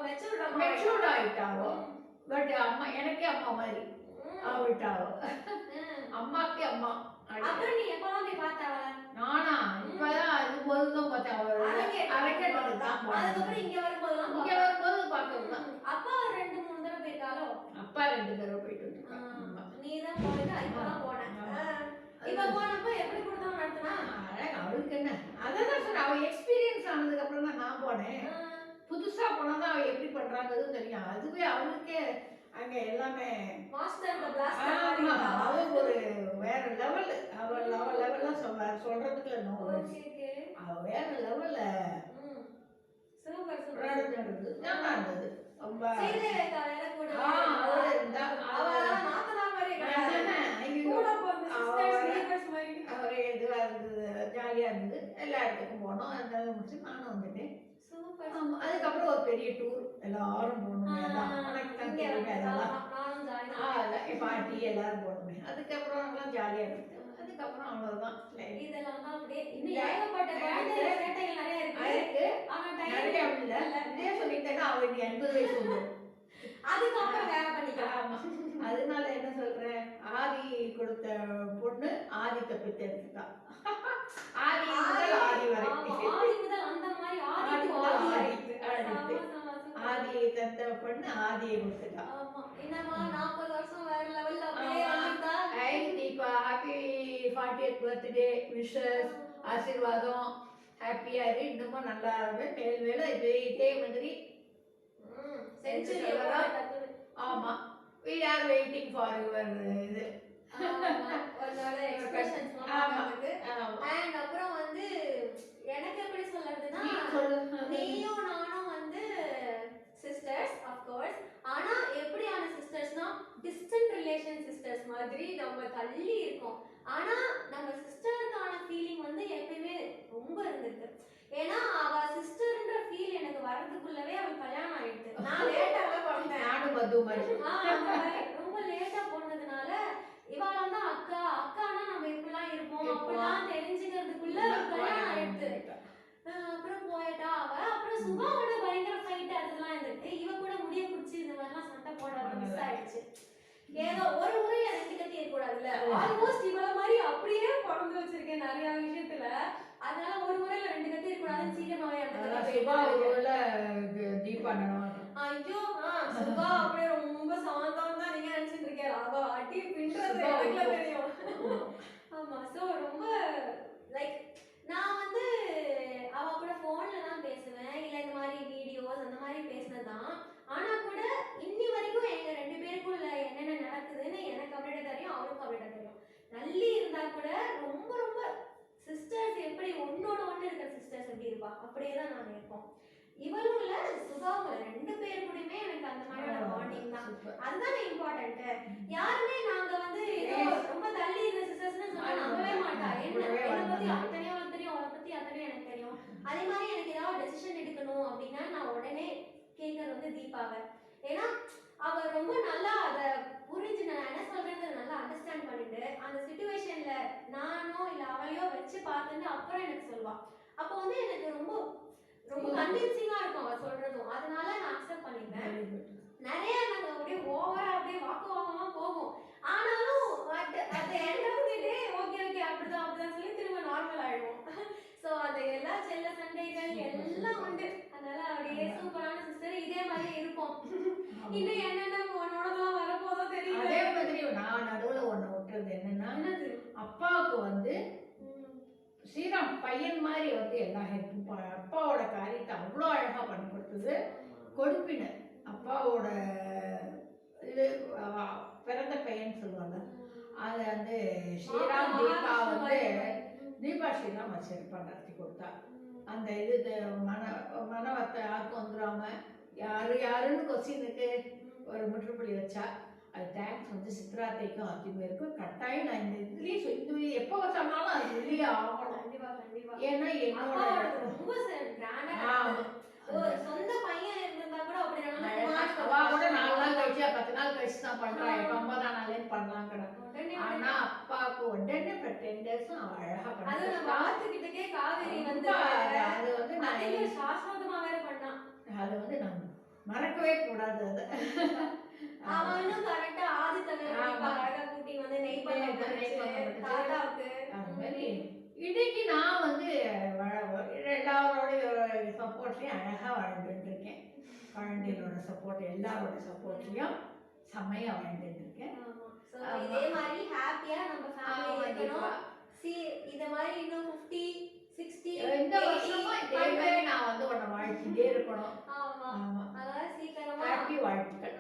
மெச்சூர்ட் ஆயிட்டா அவ. பட் அம்மா எனக்கே அம்மா மாதிரி ஆவிட்டா அவ. அம்மாக்கு அம்மா. அப்புறம் நீ எப்பலாம் போய் பார்த்தா? நானா இப்பதான் அது போதுதான் பார்த்தேன். அவ அரங்கேற்றத்துக்கு தான் போனேன். அதுக்கப்புறம் இங்க வரும்போது பார்க்கறதுதான். அப்பா 2-3 தடவை போயிருக்காளோ? அப்பா 2 தடவை போயிட்டு வந்துருக்கான். நீ தான் போனது இப்பதான் போனேன். இப்ப போனப்ப எப்படி கொடுத்தா நடத்தினா? அவளுக்கு என்ன அதான் சொன்ன. அவ எக்ஸ்பீரியன்ஸ் ஆனதுக்கு அப்புறம் தான் நான் போனேன். புதுசா போனாதான் அவ எப்படி பண்றாங்கிறது தெரியும். அதுவே அவளுக்கே அங்க எல்லாமே அவ ஒரு வேற லெவல். அவ லெவல்லாம் சொல்றதுக்கு அவ வேற லெவல்ல நடந்தது. நல்லா இருந்தது. ரொம்ப அவரே இதுவா இருந்தது. ஜாலியா இருந்தது. எல்லா இடத்துக்கும் போனோம். அதனால முடிச்சு நானும் வந்துட்டேன். அதுக்கப்புறம் ஒரு பெரிய டூர் எல்லாரும் போகணுமே. என் பாட்டி எல்லாரும் போகணுமே. அதுக்கப்புறம் எல்லாம் ஜாலியா இருந்தது. அதுக்கப்புறம் அவ்வளவுதான். இதெல்லாம் தான் அப்படியே இன்னும் ஏகப்பட்ட சேட்டைகள் நிறைய இருக்கு. நிறைய இல்ல இதே சொல்லிட்டேன்னா அவ 80 வயசு வந்துடும். அதுக்கப்புறம் வேற பண்ணிக்கலாம். அதனால என்ன சொல்றேன், ஆதி கொடுத்த பொண்ணு ஆதித்தை பெற்று எடுத்துட்டா. ஆதி முதல் ஆதி வரை அந்த மாதிரி ஆதியை தந்த பொண்ணு ஆதியை கொடுத்துட்டா. என்னமா 40 வருஷம் வேற லெவல்ல அப்படியே வந்துட்டா. Deepa happy 40th birthday wishes. ஆசீர்வாதம். ஹாப்பியா இரு. இன்னமும் நல்லா இருக்கு. மேலும் இதே மாதிரி ஆமா. we are waiting for your இது அண்ட் அப்புறம் வந்து எனக்கு எப்படி சொல்றதுன்னா, நீயும் நானும் வந்து சிஸ்டர்ஸ் ஆஃப் கோர்ஸ். ஆனா எப்படியான சிஸ்டர்ஸ்னா டிஸ்டன்ட் ரிலேஷன் சிஸ்டர்ஸ் மாதிரி நம்ம தள்ளி இருக்கோம். ஆனா நம்ம சிஸ்டருக்கான ஃபீலிங் வந்து எப்பயுமே ரொம்ப இருந்திருக்கு. ஏன்னா அவ சிஸ்டர்ன்ற ஃபீல் எனக்கு வரதுக்குள்ளவே அவள் கல்யாணம் ஆயிடுது. நான் லேட்டாக பண்ணேன். ரொம்ப லேட்டா போனதுனால இவாள் வந்து அக்கா அக்கானா நம்ம இப்படிலாம் இருப்போம் அப்படிலாம் தெரிஞ்சுக்கிறதுக்குள்ள கல்யாணம் ஆயிடுது. அப்புறம் போயிட்டா அவ. அப்புறம் சுபாவோட பயங்கர ஃபைட் அதெல்லாம் இருந்துட்டு இவ கூட முடிய பிடிச்சி இந்த மாதிரிலாம் சண்டை போட மிஸ் ஆயிடுச்சு. ஏதோ ஒரு முறையில 2 கத்தி இருக்கக்கூடாதுல்ல. ஆல்மோஸ்ட் இவ்வளவு மாதிரி அப்படியே பிறந்து வச்சிருக்கேன் நிறைய விஷயத்துல. அதனால ஒரு முறையில 2 கத்தி இருக்கக்கூடாதுன்னு சீக்கிரமாவே அந்த ஐயோ சுபா அப்படியே ரொம்ப சாந்தம் தான் நீங்க நினைச்சிட்டு இருக்கேன். அவ அடி பின்றது எனக்குல தெரியும். ஆமா. சோ ரொம்ப லைக் நான் வந்து அவ கூட போன்ல தான் பேசுவேன். இல்ல இந்த மாதிரி வீடியோஸ் அந்த மாதிரி பேசினதான். ஆனா கூட இன்னி வரைக்கும் எங்க 2 பேருக்குள்ள என்னென்ன நடக்குதுன்னு எனக்கு அப்டேட் தெரியும், அவருக்கும் அப்டேட் தெரியும். நல்லி இருந்தா கூட ரொம்ப ரொம்ப சிஸ்டர்ஸ் எப்படி ஒன்னோட ஒன்று இருக்கிற சிஸ்டர்ஸ் எப்படி இருப்பா அப்படியே தான் நாங்கள் இருப்போம். இவளும் இல்ல சுதாவும் 2 பேர் கூடயுமே எனக்கு அந்த மாதிரியான பாண்டிங் தான். அதுதான் இம்பார்ட்டன்ட். யாருமே நாங்க வந்து ரொம்ப தள்ளி இருந்த சிஸ்டர்ஸ்னு சொன்னா நம்பவே மாட்டா. என்ன என்னை பத்தி அத்தனையும் அவளுக்கு தெரியும், அவளை பத்தி அத்தனையும் எனக்கு தெரியும். அதே மாதிரி எனக்கு ஏதாவது டெசிஷன் நானோ இல்லை அவளையோ வச்சு பார்த்துட்டு அப்புறம் எனக்கு சொல்லுவா. அப்போ வந்து எனக்கு ரொம்ப ரொம்ப கன்வின்சிங்காக இருக்கும் அவள் சொல்கிறதும். அதனால நான் அக்செப்ட் பண்ணிப்பேன். நிறைய நாங்கள் அப்படியே ஓவராக அப்படியே வாக்குவாதமாக போகும். ஆனாலும் at the end of the day okay அப்படிதான் சொல்லி திரும்ப நார்மல் ஆகிடுவோம். ஸோ அந்த எல்லா செல்ல சண்டைகள் எல்லாம் உண்டு. அதனால அப்படியே சூப்பரான சிஸ்டர், இதே மாதிரி இருப்போம். இன்னும் என்னென்ன உன்னோடதெல்லாம் வரப்போதோ தெரியல. அதே மாதிரி நான் நடுவில் ஒன்று விட்டுறது என்னன்னா, அப்பாவுக்கு வந்து ஸ்ரீராம் பையன் மாதிரி வந்து எல்லா ஹெல்ப்பும் அப்பாவோட காரியத்தை அவ்வளோ அழகாக பண்ணி கொடுத்தது. கொடுப்பினர் அப்பாவோட இது பிறந்த பையன் சொல்லுவாங்க. அது வந்து ஸ்ரீராம் தீபா வந்து தீபா ஸ்ரீராம் சிறப்பாக நடத்தி கொடுத்தா. அந்த இது மனவத்தை யாருக்கும் வந்துடாம யாருன்னு கொஸ்டினுக்கு ஒரு முற்றுப்புள்ளி வச்சா. அது தேங்க்ஸ் வந்து சித்ராத்தைக்கும் அத்திமேருக்கும். கட்டாயம் நான் இந்த இதுலேயும் எப்போ சொன்னாலும் அது வெளியே ஆகணும். ஏன்னா என்னோட ரொம்ப சொந்த பையன் இருந்தா கூட அப்படி அவ கூட 4 நாள் கழிச்சு 10 நாள் கழிச்சு தான் பண்றான். எப்ப 9ஆம் நாளே பண்ணலாங்கிற. ஆனா அப்பாவுக்கு உடனே 10 டேஸும் அவ அழகா பண்ணா. அது நம்ம ஆத்துக்கிட்டே காவேரி வந்து அது வந்து நான் சாஸ்வதமா வேற பண்ணா. அது வந்து நான் மறக்கவே கூடாது. அது அவனும் கரெக்டா ஆதி தலைவர் அழகா கூட்டி வந்து நெய் பண்ண தாத்தாவுக்கு அது மாதிரி இன்னைக்கு நான் வந்து எல்லாரோடைய சப்போர்ட்லையும் அழகாக வாழ்ந்துட்டு இருக்கேன். குழந்தைகளோட சப்போர்ட் எல்லாரோட சப்போர்ட்லையும் செம்மையாக வாழ்ந்துட்டு இருக்கேன். இதே மாதிரி ஹாப்பியா நம்ம ஃபேமிலி இருக்கணும். இத மாதிரி இன்னும் 50 60 இந்த வருஷமா இதே மாதிரி நான் வந்து உன்னை வாழ்த்திட்டே இருக்கணும். ஆமா அதாவது சீக்கிரமா ஹாப்பி வாழ்த்துக்கள்.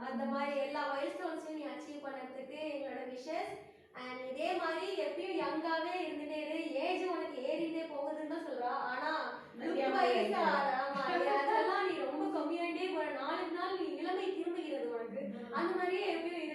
அந்த மாதிரி எல்லா மைல்ஸ்டோன்ஸையும் நீ அச்சீவ் பண்ணறதுக்கு எங்களோட விஷஸ். அண்ட் இதே மாதிரி எப்பயும் யங்காவே இருந்துட்டே இரு. ஏஜ் உனக்கு ஏறிட்டே போகுதுன்னு தான் சொல்றா. ஆனா அதெல்லாம் நீ ரொம்ப கம்மியாண்டே போற. நாளுக்கு நாள் நீ இளமை திரும்புகிறது உனக்கு. அந்த மாதிரியே எப்பயும்